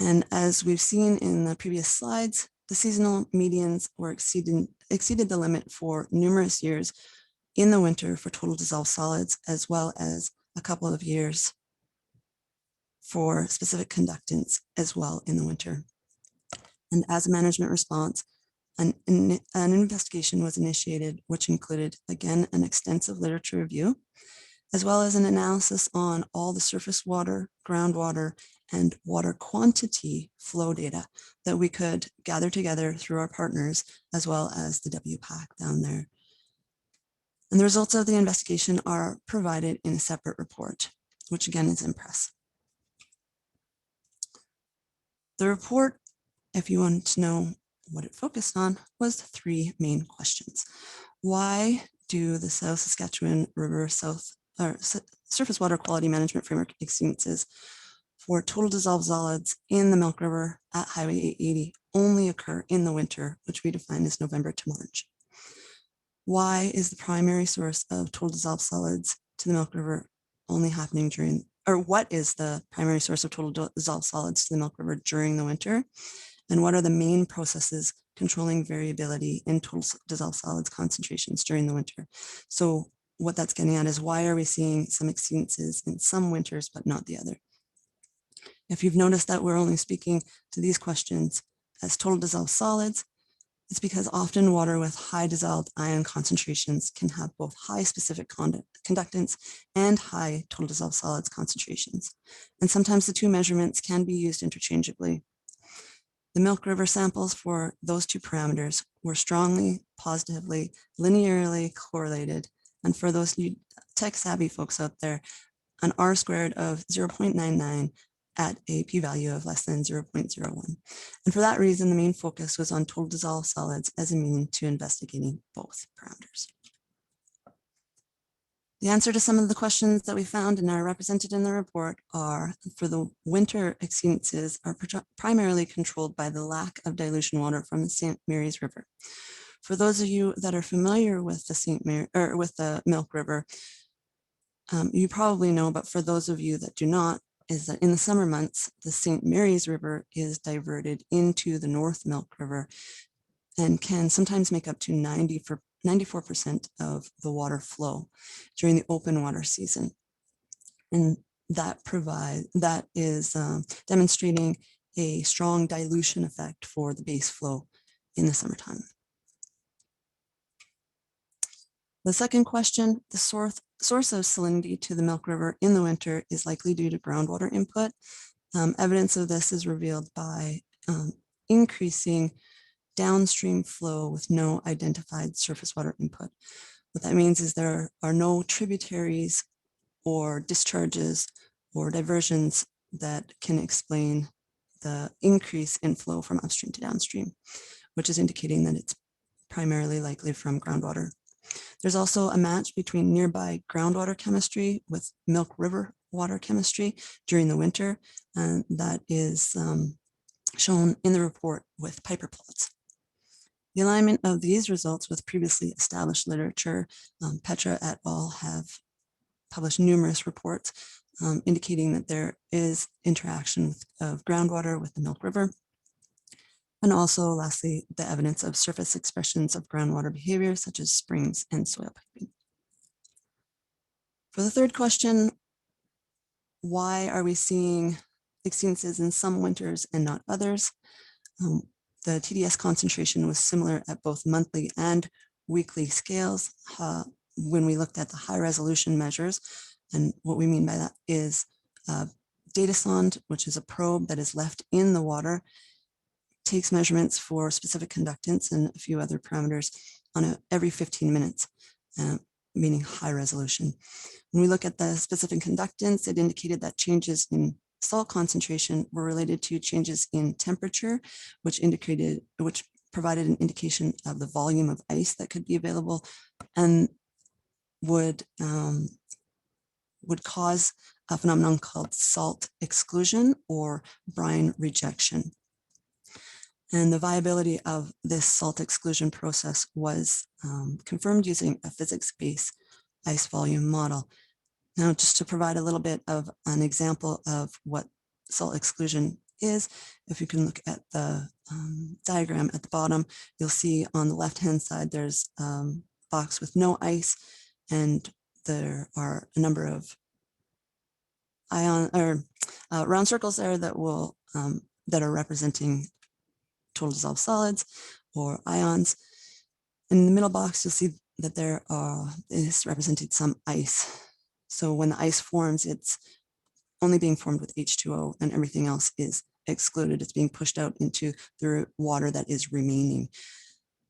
And as we've seen in the previous slides, the seasonal medians were exceeded the limit for numerous years in the winter for total dissolved solids, as well as a couple of years for specific conductance as well in the winter. And as a management response, an investigation was initiated, which included, again, an extensive literature review, as well as an analysis on all the surface water, groundwater, and water quantity flow data that we could gather together through our partners, as well as the WPAC down there. And the results of the investigation are provided in a separate report, which again is in press. The report, if you want to know what it focused on, was 3 main questions. Why do the South Saskatchewan River Surface Water Quality Management Framework exceedances for total dissolved solids in the Milk River at Highway 880 only occur in the winter, which we define as November to March? Why is the primary source of total dissolved solids to the Milk River only happening during, or what is the primary source of total dissolved solids to the Milk River during the winter? And what are the main processes controlling variability in total dissolved solids concentrations during the winter? So what that's getting at is, why are we seeing some exceedances in some winters, but not the other? If you've noticed that we're only speaking to these questions as total dissolved solids, it's because often water with high dissolved ion concentrations can have both high specific conductance and high total dissolved solids concentrations. And sometimes the two measurements can be used interchangeably. The Milk River samples for those 2 parameters were strongly, positively, linearly correlated. And for those tech-savvy folks out there, an R-squared of 0.99 at a p-value of less than 0.01. And for that reason, the main focus was on total dissolved solids as a mean to investigating both parameters. The answer to some of the questions that we found and are represented in the report are, for the winter exceedances are primarily controlled by the lack of dilution water from the St. Mary's River. For those of you that are familiar with the Milk River, you probably know, but for those of you that do not, is that in the summer months, the St. Mary's River is diverted into the North Milk River and can sometimes make up to 94% of the water flow during the open water season. And that is demonstrating a strong dilution effect for the base flow in the summertime. The second question, the source of salinity to the Milk River in the winter is likely due to groundwater input. Evidence of this is revealed by increasing downstream flow with no identified surface water input. What that means is there are no tributaries or discharges or diversions that can explain the increase in flow from upstream to downstream, which is indicating that it's primarily likely from groundwater. There's also a match between nearby groundwater chemistry with Milk River water chemistry during the winter, and that is shown in the report with Piper plots. The alignment of these results with previously established literature, Petra et al. Have published numerous reports indicating that there is interaction of groundwater with the Milk River. And also, lastly, the evidence of surface expressions of groundwater behavior, such as springs and soil piping. For the third question, why are we seeing exceedances in some winters and not others? The TDS concentration was similar at both monthly and weekly scales when we looked at the high resolution measures. And what we mean by that is data sonde, which is a probe that is left in the water, takes measurements for specific conductance and a few other parameters on every 15 minutes, meaning high resolution. When we look at the specific conductance, it indicated that changes in salt concentration were related to changes in temperature, which provided an indication of the volume of ice that could be available and would cause a phenomenon called salt exclusion or brine rejection. And the viability of this salt exclusion process was confirmed using a physics-based ice volume model. Now, just to provide a little bit of an example of what salt exclusion is, if you can look at the diagram at the bottom, you'll see on the left-hand side, there's a box with no ice, and there are a number of round circles there that will that are representing total dissolved solids or ions. In the middle box, you'll see that there is represented some ice. So when the ice forms, it's only being formed with H2O, and everything else is excluded. It's being pushed out into the water that is remaining.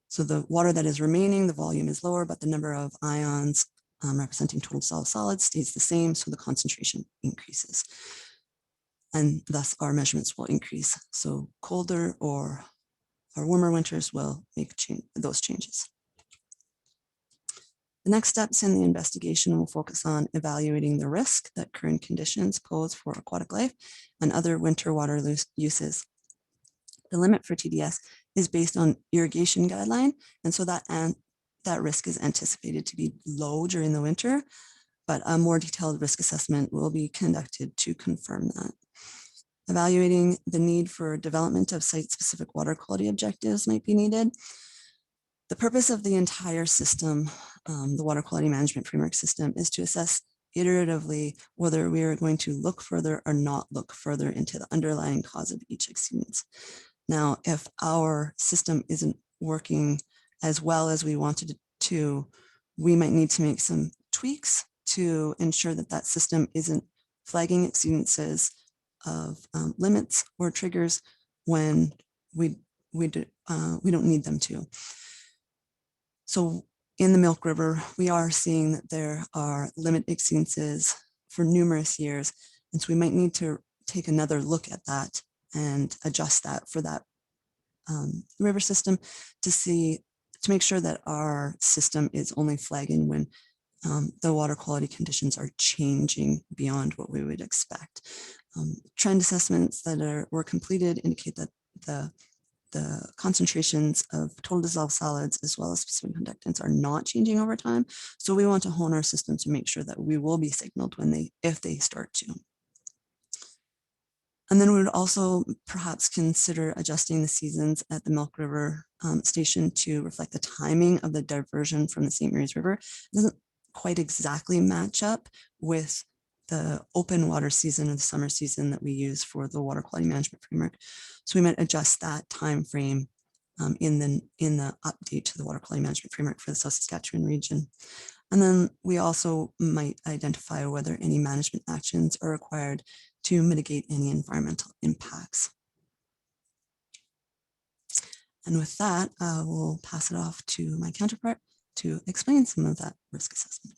So the water that is remaining, the volume is lower, but the number of ions representing total dissolved solids stays the same, so the concentration increases. And thus our measurements will increase. So colder or warmer winters will make those changes. The next steps in the investigation will focus on evaluating the risk that current conditions pose for aquatic life and other winter water uses. The limit for TDS is based on irrigation guideline, and so that risk is anticipated to be low during the winter, but a more detailed risk assessment will be conducted to confirm that. Evaluating the need for development of site-specific water quality objectives might be needed. The purpose of the entire system, the water quality management framework system, is to assess iteratively whether we are going to look further or not look further into the underlying cause of each exceedance. Now, if our system isn't working as well as we wanted it to, we might need to make some tweaks to ensure that that system isn't flagging exceedances of limits or triggers when we don't need them to. So in the Milk River, we are seeing that there are limit exceedances for numerous years, and so we might need to take another look at that and adjust that for that river system to make sure that our system is only flagging when the water quality conditions are changing beyond what we would expect. Trend assessments that were completed indicate that the concentrations of total dissolved solids as well as specific conductants are not changing over time. So we want to hone our system to make sure that we will be signaled if they start to. And then we would also perhaps consider adjusting the seasons at the Milk River station to reflect the timing of the diversion from the St. Mary's River. It doesn't quite exactly match up with the open water season or the summer season that we use for the water quality management framework. So we might adjust that time frame in the update to the water quality management framework for the South Saskatchewan region. And then we also might identify whether any management actions are required to mitigate any environmental impacts. And with that, we'll pass it off to my counterpart to explain some of that risk assessment.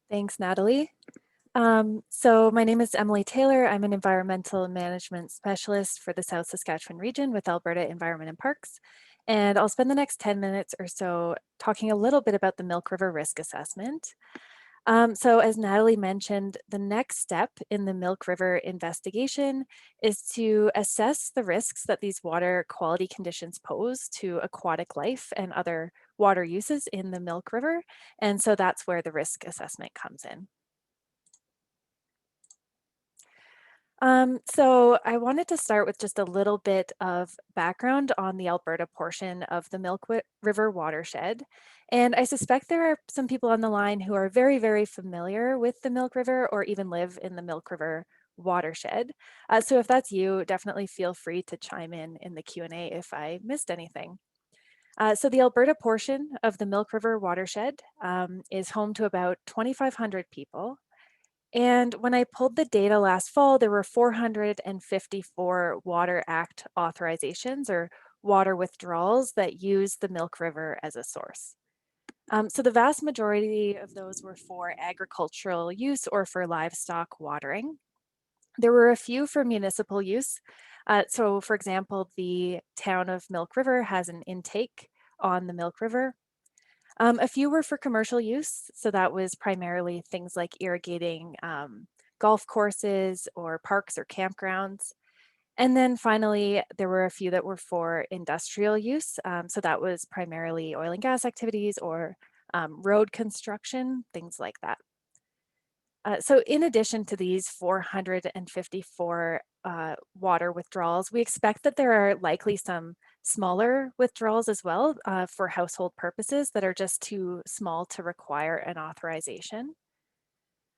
Thanks, Natalie. So my name is Emily Taylor. I'm an environmental management specialist for the South Saskatchewan region with Alberta Environment and Parks. And I'll spend the next 10 minutes or so talking a little bit about the Milk River risk assessment. So as Natalie mentioned, the next step in the Milk River investigation is to assess the risks that these water quality conditions pose to aquatic life and other water uses in the Milk River. And so that's where the risk assessment comes in. So I wanted to start with just a little bit of background on the Alberta portion of the Milk River watershed. And I suspect there are some people on the line who are very, very familiar with the Milk River or even live in the Milk River watershed. So if that's you, definitely feel free to chime in the Q&A if I missed anything. So the Alberta portion of the Milk River watershed is home to about 2,500 people. And when I pulled the data last fall, there were 454 Water Act authorizations or water withdrawals that used the Milk River as a source. So the vast majority of those were for agricultural use or for livestock watering. There were a few for municipal use. So for example, the town of Milk River has an intake on the Milk River. A few were for commercial use, so that was primarily things like irrigating golf courses or parks or campgrounds. And then finally, there were a few that were for industrial use. So that was primarily oil and gas activities or road construction, things like that. So in addition to these 454 water withdrawals, we expect that there are likely some smaller withdrawals as well for household purposes that are just too small to require an authorization.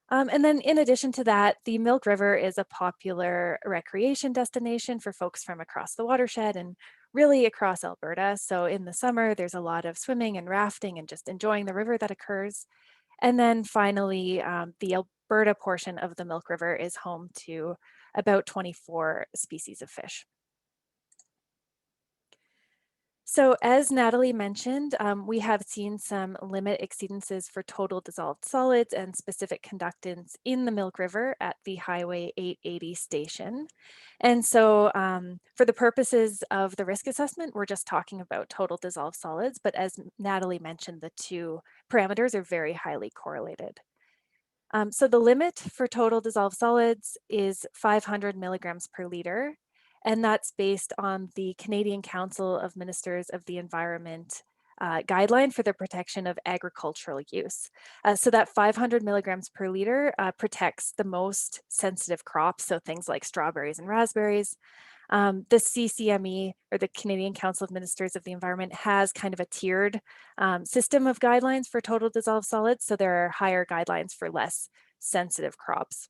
And then in addition to that, the Milk River is a popular recreation destination for folks from across the watershed and really across Alberta. So in the summer, there's a lot of swimming and rafting and just enjoying the river that occurs. And then finally, the Alberta portion of the Milk River is home to about 24 species of fish. So as Natalie mentioned, we have seen some limit exceedances for total dissolved solids and specific conductance in the Milk River at the Highway 880 station. And so for the purposes of the risk assessment, we're just talking about total dissolved solids, but as Natalie mentioned, the two parameters are very highly correlated. So the limit for total dissolved solids is 500 milligrams per liter. And that's based on the Canadian Council of Ministers of the Environment guideline for the protection of agricultural use. So that 500 milligrams per liter protects the most sensitive crops, so things like strawberries and raspberries. The CCME, or the Canadian Council of Ministers of the Environment, has kind of a tiered system of guidelines for total dissolved solids. So there are higher guidelines for less sensitive crops.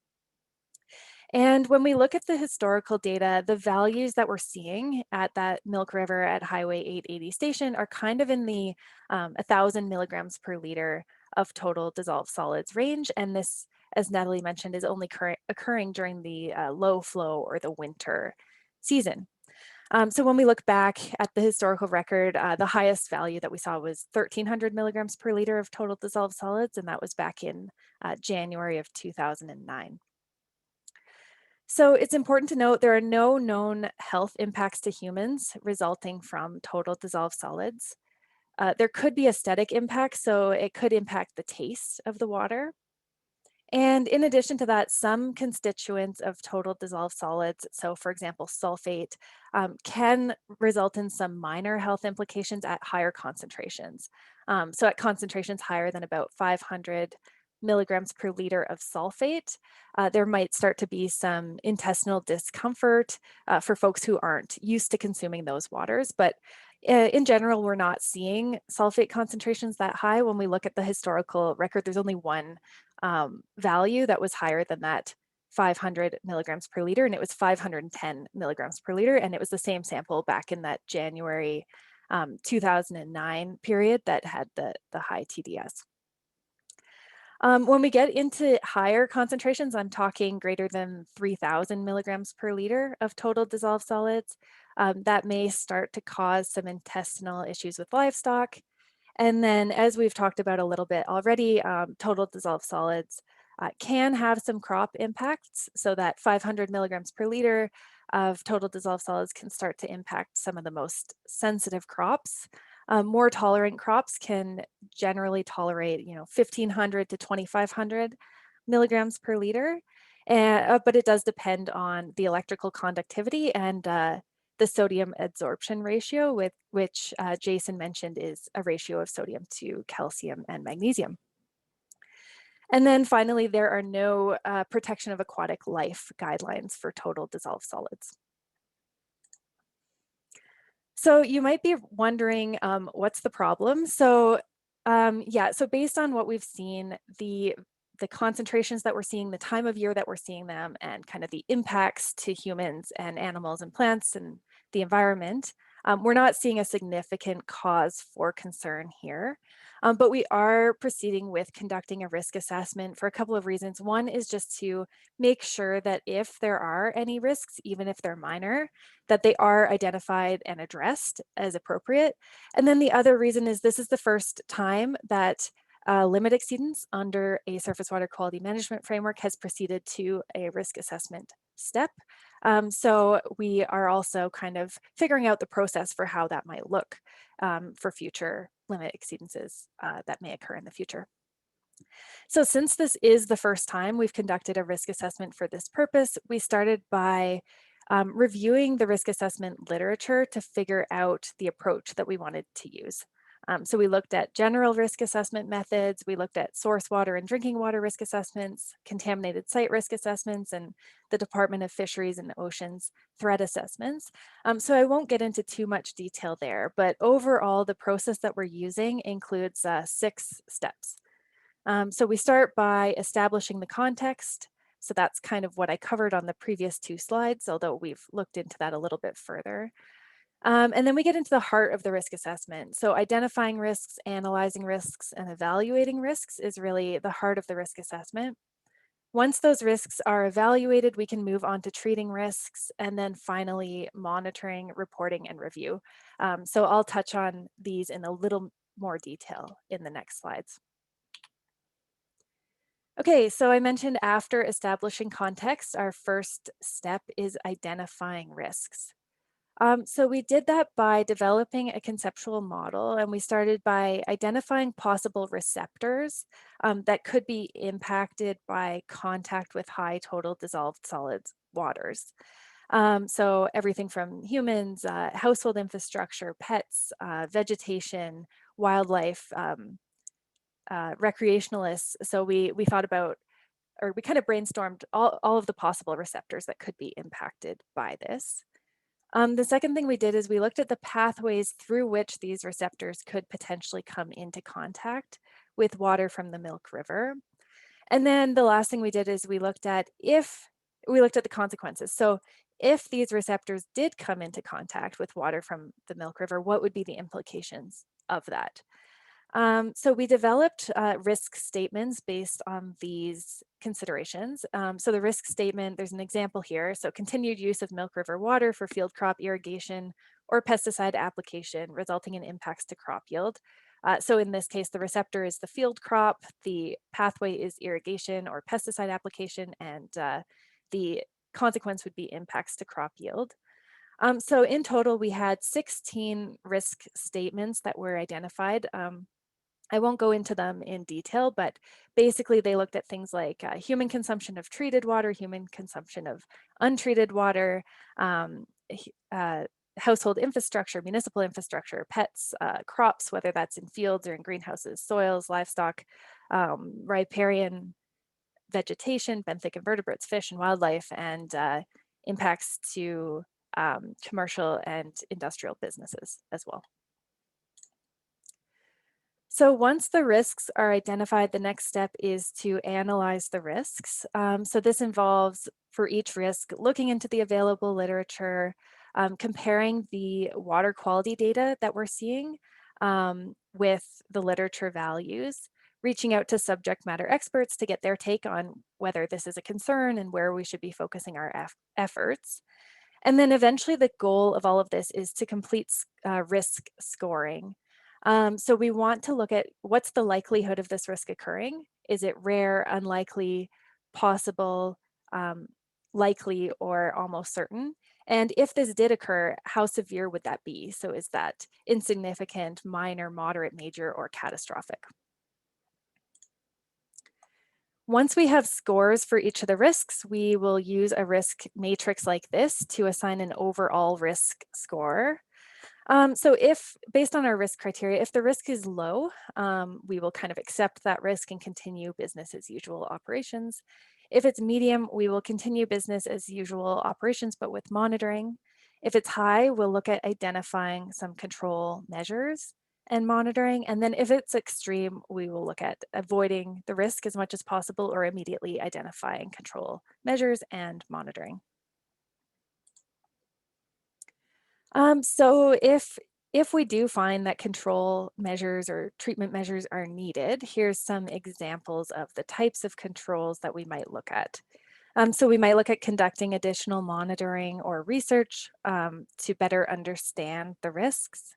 And when we look at the historical data, the values that we're seeing at that Milk River at Highway 880 station are kind of in the 1,000 milligrams per liter of total dissolved solids range. And this, as Natalie mentioned, is only occurring during the low flow or the winter season. So when we look back at the historical record, the highest value that we saw was 1,300 milligrams per liter of total dissolved solids, and that was back in January of 2009. So it's important to note there are no known health impacts to humans resulting from total dissolved solids. There could be aesthetic impacts, so it could impact the taste of the water. And in addition to that, some constituents of total dissolved solids, so for example, sulfate, can result in some minor health implications at higher concentrations. So at concentrations higher than about 500 milligrams per liter of sulfate, there might start to be some intestinal discomfort for folks who aren't used to consuming those waters. But in general, we're not seeing sulfate concentrations that high. When we look at the historical record, there's only one value that was higher than that 500 milligrams per liter, and it was 510 milligrams per liter. And it was the same sample back in that January 2009 period that had the high TDS. When we get into higher concentrations, I'm talking greater than 3,000 milligrams per liter of total dissolved solids, that may start to cause some intestinal issues with livestock. And then, as we've talked about a little bit already, total dissolved solids can have some crop impacts. So that 500 milligrams per liter of total dissolved solids can start to impact some of the most sensitive crops. More tolerant crops can generally tolerate, 1,500 to 2,500 milligrams per liter, but it does depend on the electrical conductivity and the sodium adsorption ratio, with which Jason mentioned is a ratio of sodium to calcium and magnesium. And then finally, there are no protection of aquatic life guidelines for total dissolved solids. So you might be wondering, what's the problem? So so based on what we've seen, the concentrations that we're seeing, the time of year that we're seeing them, and kind of the impacts to humans and animals and plants and the environment, we're not seeing a significant cause for concern here. But we are proceeding with conducting a risk assessment for a couple of reasons. One is just to make sure that if there are any risks, even if they're minor, that they are identified and addressed as appropriate. And then the other reason is this is the first time that limit exceedance under a surface water quality management framework has proceeded to a risk assessment step. So we are also kind of figuring out the process for how that might look for future limit exceedances that may occur in the future. So since this is the first time we've conducted a risk assessment for this purpose, we started by reviewing the risk assessment literature to figure out the approach that we wanted to use. So we looked at general risk assessment methods, we looked at source water and drinking water risk assessments, contaminated site risk assessments, and the Department of Fisheries and Oceans threat assessments. So I won't get into too much detail there, but overall, the process that we're using includes 6 steps. So we start by establishing the context. So that's kind of what I covered on the previous 2 slides, although we've looked into that a little bit further. And then we get into the heart of the risk assessment. So identifying risks, analyzing risks, and evaluating risks is really the heart of the risk assessment. Once those risks are evaluated, we can move on to treating risks and then finally monitoring, reporting, and review. So I'll touch on these in a little more detail in the next slides. Okay, so I mentioned after establishing context, our first step is identifying risks. So we did that by developing a conceptual model, and we started by identifying possible receptors that could be impacted by contact with high total dissolved solids waters. So everything from humans, household infrastructure, pets, vegetation, wildlife, recreationalists. So we thought about, or we kind of brainstormed all of the possible receptors that could be impacted by this. The second thing we did is we looked at the pathways through which these receptors could potentially come into contact with water from the Milk River. And then the last thing we did is we looked at the consequences. So if these receptors did come into contact with water from the Milk River, what would be the implications of that? So we developed risk statements based on these considerations. So the risk statement, there's an example here. So continued use of Milk River water for field crop irrigation or pesticide application resulting in impacts to crop yield. So in this case, the receptor is the field crop, the pathway is irrigation or pesticide application, and the consequence would be impacts to crop yield. So in total, we had 16 risk statements that were identified. I won't go into them in detail, but basically they looked at things like human consumption of treated water, human consumption of untreated water, household infrastructure, municipal infrastructure, pets, crops, whether that's in fields or in greenhouses, soils, livestock, riparian vegetation, benthic invertebrates, fish and wildlife, and impacts to commercial and industrial businesses as well. So once the risks are identified, the next step is to analyze the risks. So this involves, for each risk, looking into the available literature, comparing the water quality data that we're seeing with the literature values, reaching out to subject matter experts to get their take on whether this is a concern and where we should be focusing our efforts. And then eventually the goal of all of this is to complete risk scoring. So we want to look at what's the likelihood of this risk occurring. Is it rare, unlikely, possible, likely, or almost certain? And if this did occur, how severe would that be? So is that insignificant, minor, moderate, major, or catastrophic? Once we have scores for each of the risks, we will use a risk matrix like this to assign an overall risk score. So if, based on our risk criteria, if the risk is low, we will kind of accept that risk and continue business as usual operations. If it's medium, we will continue business as usual operations, but with monitoring. If it's high, we'll look at identifying some control measures and monitoring. And then if it's extreme, we will look at avoiding the risk as much as possible or immediately identifying control measures and monitoring. So if we do find that control measures or treatment measures are needed, here's some examples of the types of controls that we might look at. So we might look at conducting additional monitoring or research to better understand the risks.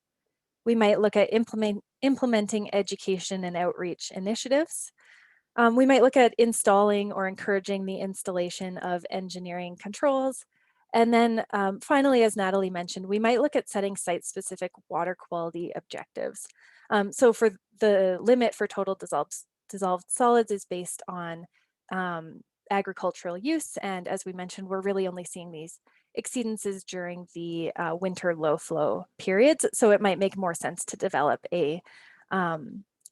We might look at implementing education and outreach initiatives. We might look at installing or encouraging the installation of engineering controls. And then finally, as Natalie mentioned, we might look at setting site-specific water quality objectives. So for the limit for total dissolved solids is based on agricultural use. And as we mentioned, we're really only seeing these exceedances during the winter low flow periods. So it might make more sense to develop a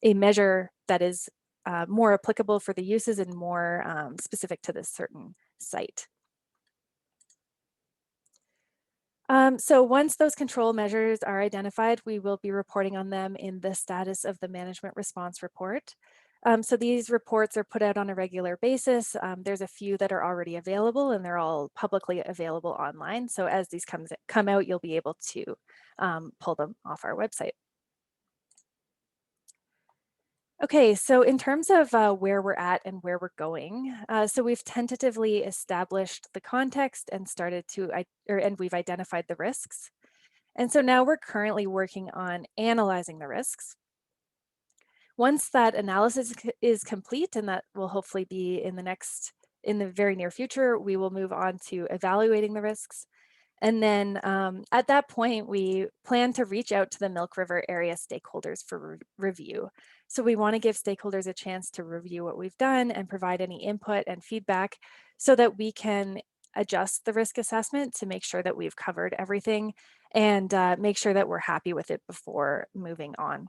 measure that is more applicable for the uses and more specific to this certain site. So once those control measures are identified, we will be reporting on them in the status of the management response report. So these reports are put out on a regular basis. There's a few that are already available and they're all publicly available online. So as these come out, you'll be able to pull them off our website. Okay, so in terms of where we're at and where we're going, so we've tentatively established the context and started to, and we've identified the risks. And so now we're currently working on analyzing the risks. Once that analysis is complete, and that will hopefully be in the very near future, we will move on to evaluating the risks. And then at that point, we plan to reach out to the Milk River area stakeholders for review. So we want to give stakeholders a chance to review what we've done and provide any input and feedback so that we can adjust the risk assessment to make sure that we've covered everything and make sure that we're happy with it before moving on.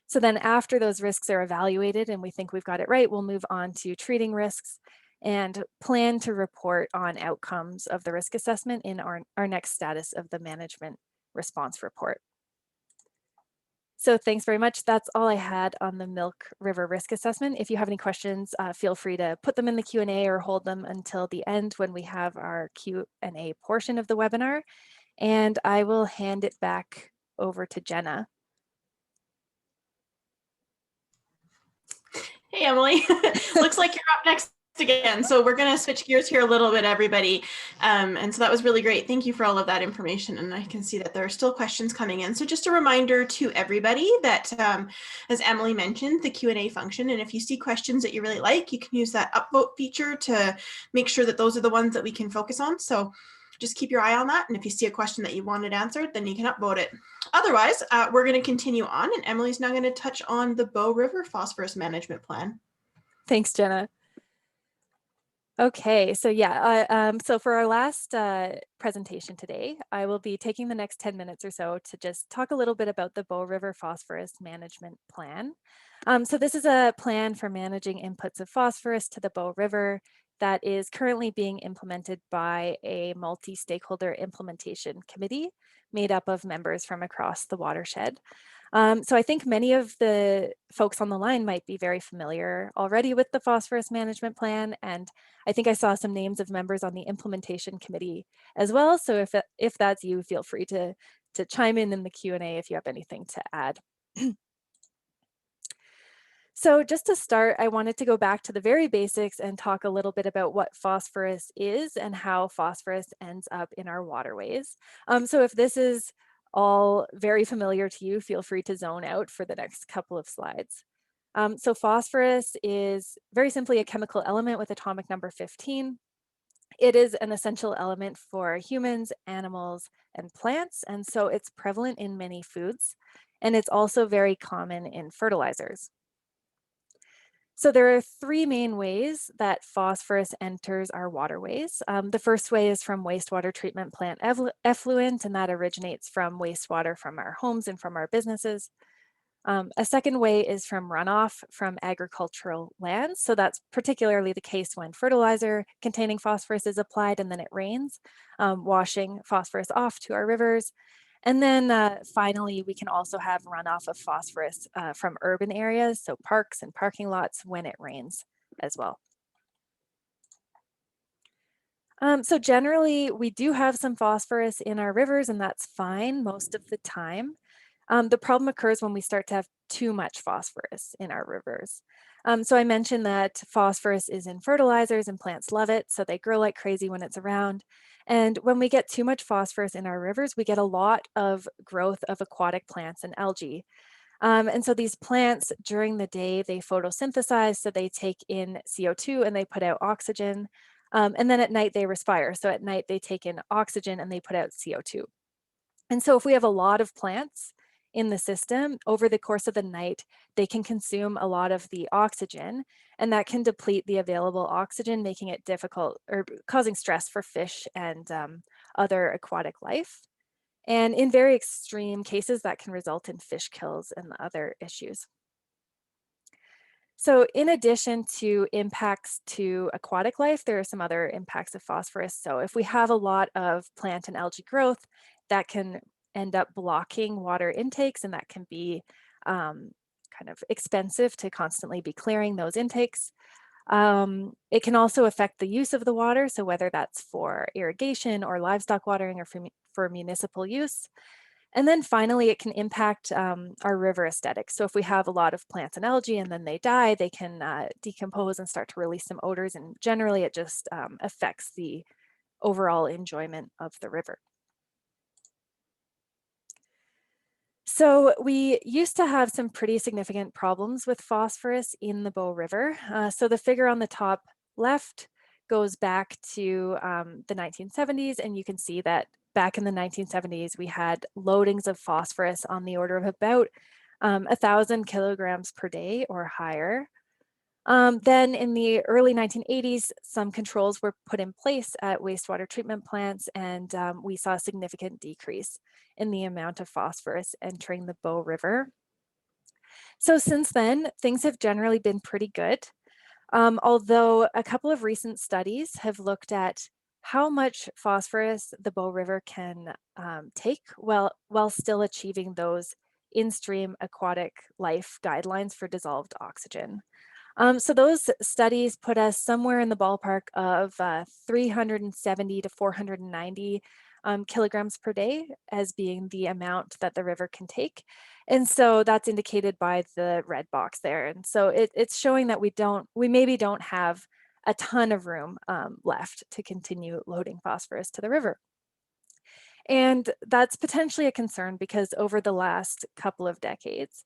So then after those risks are evaluated and we think we've got it right, we'll move on to treating risks and plan to report on outcomes of the risk assessment in our next status of the management response report. So thanks very much. That's all I had on the Milk River risk assessment. If you have any questions, feel free to put them in the Q&A or hold them until the end when we have our Q&A portion of the webinar. And I will hand it back over to Jenna. Hey, Emily. Looks like you're up next again. So we're going to switch gears here a little bit, everybody. And so that was really great. Thank you for all of that information. And I can see that there are still questions coming in. So just a reminder to everybody that, as Emily mentioned, the Q&A function. And if you see questions that you really like, you can use that upvote feature to make sure that those are the ones that we can focus on. So just keep your eye on that. And if you see a question that you wanted answered, then you can upvote it. Otherwise, we're going to continue on. And Emily's now going to touch on the Beau River Phosphorus Management Plan. Thanks, Jenna. Okay, so yeah, so for our last presentation today, I will be taking the next 10 minutes or so to just talk a little bit about the Beau River Phosphorus Management Plan. So this is a plan for managing inputs of phosphorus to the Beau River that is currently being implemented by a multi-stakeholder implementation committee made up of members from across the watershed. So I think many of the folks on the line might be very familiar already with the phosphorus management plan. And I think I saw some names of members on the implementation committee as well. So if that's you, feel free to chime in the Q&A if you have anything to add. So just to start, I wanted to go back to the very basics and talk a little bit about what phosphorus is and how phosphorus ends up in our waterways. So if this is all very familiar to you, feel free to zone out for the next couple of slides. So phosphorus is very simply a chemical element with atomic number 15. It is an essential element for humans, animals, and plants, and so it's prevalent in many foods, and it's also very common in fertilizers. So there are three main ways that phosphorus enters our waterways. The first way is from wastewater treatment plant effluent, and that originates from wastewater from our homes and from our businesses. A second way is from runoff from agricultural lands. So that's particularly the case when fertilizer containing phosphorus is applied and then it rains, washing phosphorus off to our rivers. And then finally, we can also have runoff of phosphorus from urban areas, so parks and parking lots when it rains as well. So generally, we do have some phosphorus in our rivers, and that's fine most of the time. The problem occurs when we start to have too much phosphorus in our rivers. So I mentioned that phosphorus is in fertilizers and plants love it, so they grow like crazy when it's around. And when we get too much phosphorus in our rivers, we get a lot of growth of aquatic plants and algae. And so these plants during the day, they photosynthesize, so they take in CO2 and they put out oxygen. And then at night they respire. So at night they take in oxygen and they put out CO2. And so if we have a lot of plants in the system, over the course of the night, they can consume a lot of the oxygen, and that can deplete the available oxygen, making it difficult or causing stress for fish and other aquatic life. And in very extreme cases, that can result in fish kills and other issues. So in addition to impacts to aquatic life, there are some other impacts of phosphorus. So if we have a lot of plant and algae growth, that can end up blocking water intakes, and that can be kind of expensive to constantly be clearing those intakes. It can also affect the use of the water, so whether that's for irrigation or livestock watering or for municipal use. And then finally, it can impact our river aesthetics. So if we have a lot of plants and algae and then they die, they can decompose and start to release some odors. And generally, it just affects the overall enjoyment of the river. So we used to have some pretty significant problems with phosphorus in the Beau River. So the figure on the top left goes back to the 1970s, and you can see that back in the 1970s, we had loadings of phosphorus on the order of about 1,000 kilograms per day or higher. Then in the early 1980s, some controls were put in place at wastewater treatment plants, and we saw a significant decrease in the amount of phosphorus entering the Beau River. So since then, things have generally been pretty good, although a couple of recent studies have looked at how much phosphorus the Beau River can take while still achieving those in-stream aquatic life guidelines for dissolved oxygen. So those studies put us somewhere in the ballpark of 370 to 490 kilograms per day as being the amount that the river can take. And so that's indicated by the red box there. And so it's showing that we maybe don't have a ton of room left to continue loading phosphorus to the river. And that's potentially a concern because over the last couple of decades,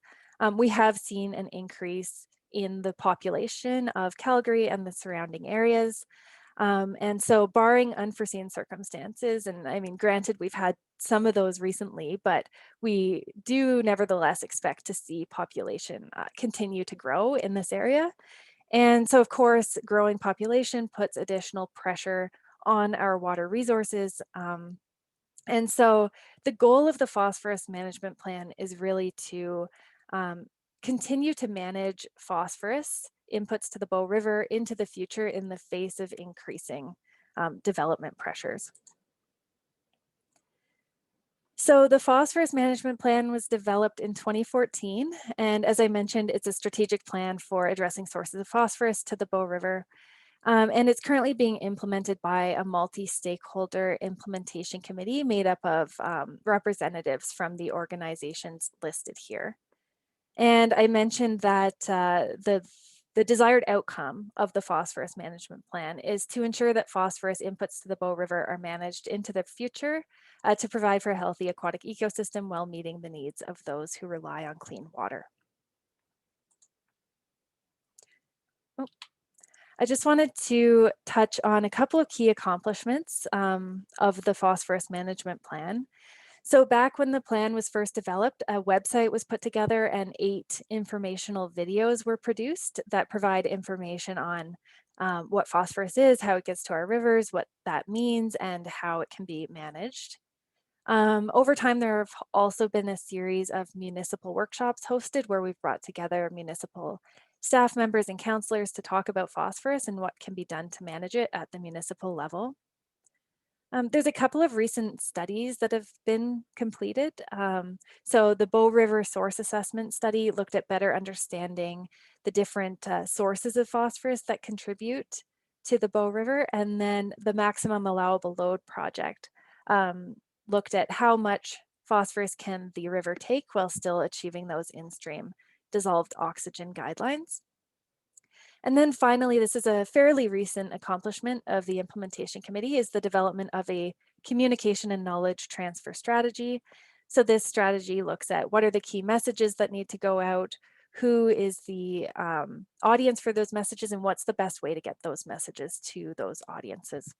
we have seen an increase in the population of Calgary and the surrounding areas. And so barring unforeseen circumstances, and I mean, granted, we've had some of those recently, but we do nevertheless expect to see population continue to grow in this area. And so of course, growing population puts additional pressure on our water resources. And so the goal of the phosphorus management plan is really to continue to manage phosphorus inputs to the Beau River into the future in the face of increasing development pressures. So the phosphorus management plan was developed in 2014. And as I mentioned, it's a strategic plan for addressing sources of phosphorus to the Beau River. And it's currently being implemented by a multi-stakeholder implementation committee made up of representatives from the organizations listed here. And I mentioned that the desired outcome of the phosphorus management plan is to ensure that phosphorus inputs to the Beau River are managed into the future to provide for a healthy aquatic ecosystem while meeting the needs of those who rely on clean water. I just wanted to touch on a couple of key accomplishments of the phosphorus management plan. So back when the plan was first developed, a website was put together and 8 informational videos were produced that provide information on what phosphorus is, how it gets to our rivers, what that means, and how it can be managed. Over time, there have also been a series of municipal workshops hosted where we've brought together municipal staff members and counselors to talk about phosphorus and what can be done to manage it at the municipal level. There's a couple of recent studies that have been completed. So the Beau River Source Assessment study looked at better understanding the different sources of phosphorus that contribute to the Beau River, and then the Maximum Allowable Load project looked at how much phosphorus can the river take while still achieving those in-stream dissolved oxygen guidelines. And then finally, this is a fairly recent accomplishment of the implementation committee, is the development of a communication and knowledge transfer strategy. So this strategy looks at what are the key messages that need to go out, who is the audience for those messages, and what's the best way to get those messages to those audiences.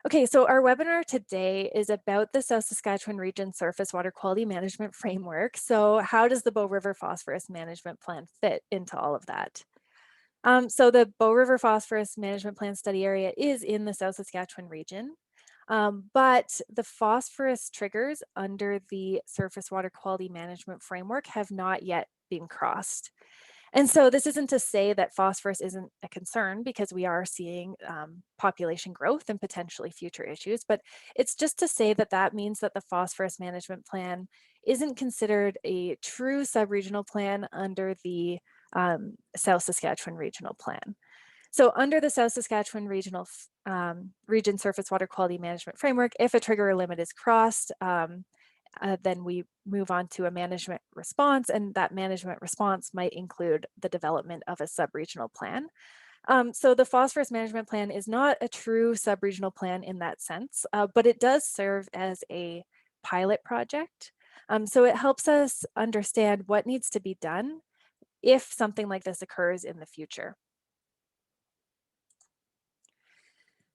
Okay, so our webinar today is about the South Saskatchewan Region Surface Water Quality Management Framework. So how does the Beau River Phosphorus Management Plan fit into all of that? So the Beau River Phosphorus Management Plan study area is in the South Saskatchewan region, but the phosphorus triggers under the Surface Water Quality Management Framework have not yet been crossed. And so this isn't to say that phosphorus isn't a concern, because we are seeing population growth and potentially future issues, but it's just to say that that means that the phosphorus management plan isn't considered a true sub-regional plan under the South Saskatchewan Regional Plan. So under the South Saskatchewan Region Surface Water Quality Management Framework, if a trigger limit is crossed, then we move on to a management response, and that management response might include the development of a sub-regional plan. So the phosphorus management plan is not a true sub-regional plan in that sense, but it does serve as a pilot project. So it helps us understand what needs to be done if something like this occurs in the future.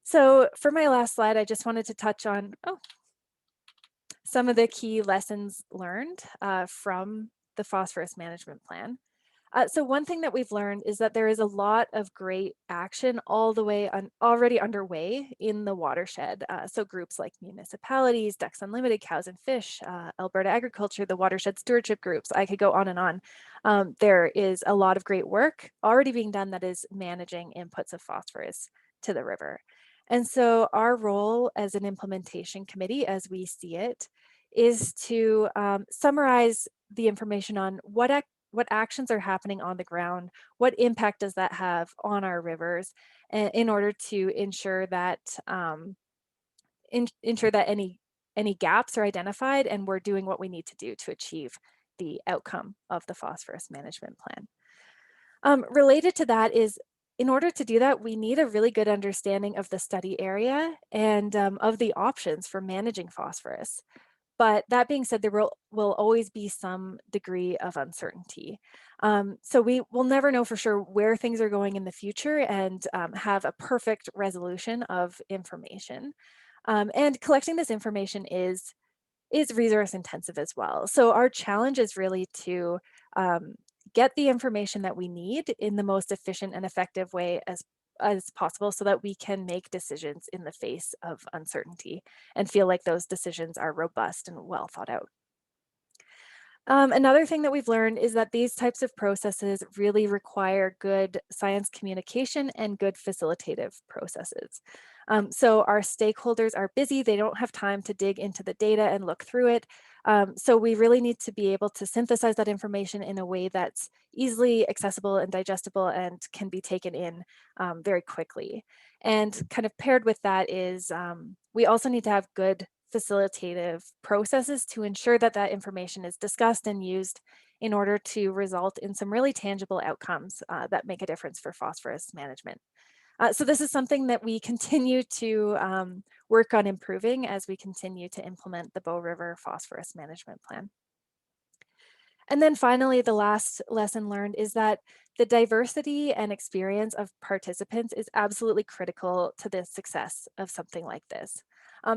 So for my last slide, I just wanted to touch on some of the key lessons learned from the phosphorus management plan. So one thing that we've learned is that there is a lot of great action all the way already underway in the watershed. So groups like municipalities, Ducks Unlimited, Cows and Fish, Alberta Agriculture, the watershed stewardship groups, I could go on and on. There is a lot of great work already being done that is managing inputs of phosphorus to the river. And so our role as an implementation committee, as we see it, is to summarize the information on what actions are happening on the ground, what impact does that have on our rivers, in order to ensure that any gaps are identified and we're doing what we need to do to achieve the outcome of the phosphorus management plan. Related to that is, in order to do that, we need a really good understanding of the study area and of the options for managing phosphorus. But that being said, there will always be some degree of uncertainty. So we will never know for sure where things are going in the future and have a perfect resolution of information. And collecting this information is resource intensive as well. So our challenge is really to get the information that we need in the most efficient and effective way as possible, so that we can make decisions in the face of uncertainty and feel like those decisions are robust and well thought out. Another thing that we've learned is that these types of processes really require good science communication and good facilitative processes. So our stakeholders are busy, they don't have time to dig into the data and look through it. So we really need to be able to synthesize that information in a way that's easily accessible and digestible and can be taken in very quickly. And kind of paired with that is we also need to have good facilitative processes to ensure that that information is discussed and used in order to result in some really tangible outcomes that make a difference for phosphorus management. So this is something that we continue to work on improving as we continue to implement the Beau River Phosphorus Management Plan. And then finally, the last lesson learned is that the diversity and experience of participants is absolutely critical to the success of something like this.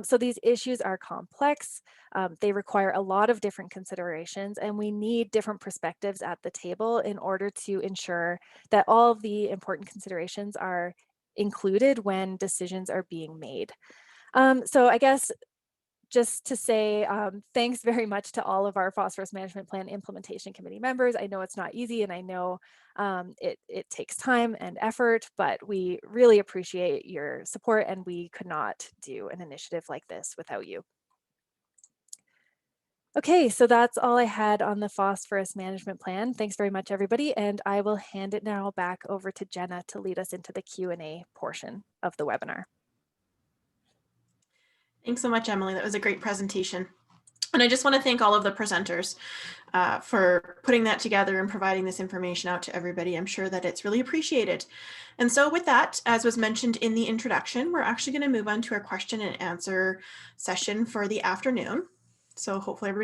So these issues are complex, they require a lot of different considerations, and we need different perspectives at the table in order to ensure that all of the important considerations are included when decisions are being made. So I guess just to say thanks very much to all of our Phosphorus Management Plan Implementation Committee members. I know it's not easy, and I know it takes time and effort, but we really appreciate your support, and we could not do an initiative like this without you. Okay, so that's all I had on the Phosphorus Management Plan. Thanks very much, everybody, and I will hand it now back over to Jenna to lead us into the Q&A portion of the webinar. Thanks so much, Emily. That was a great presentation. And I just want to thank all of the presenters for putting that together and providing this information out to everybody. I'm sure that it's really appreciated. And so with that, as was mentioned in the introduction, we're actually going to move on to our question and answer session for the afternoon. So hopefully everybody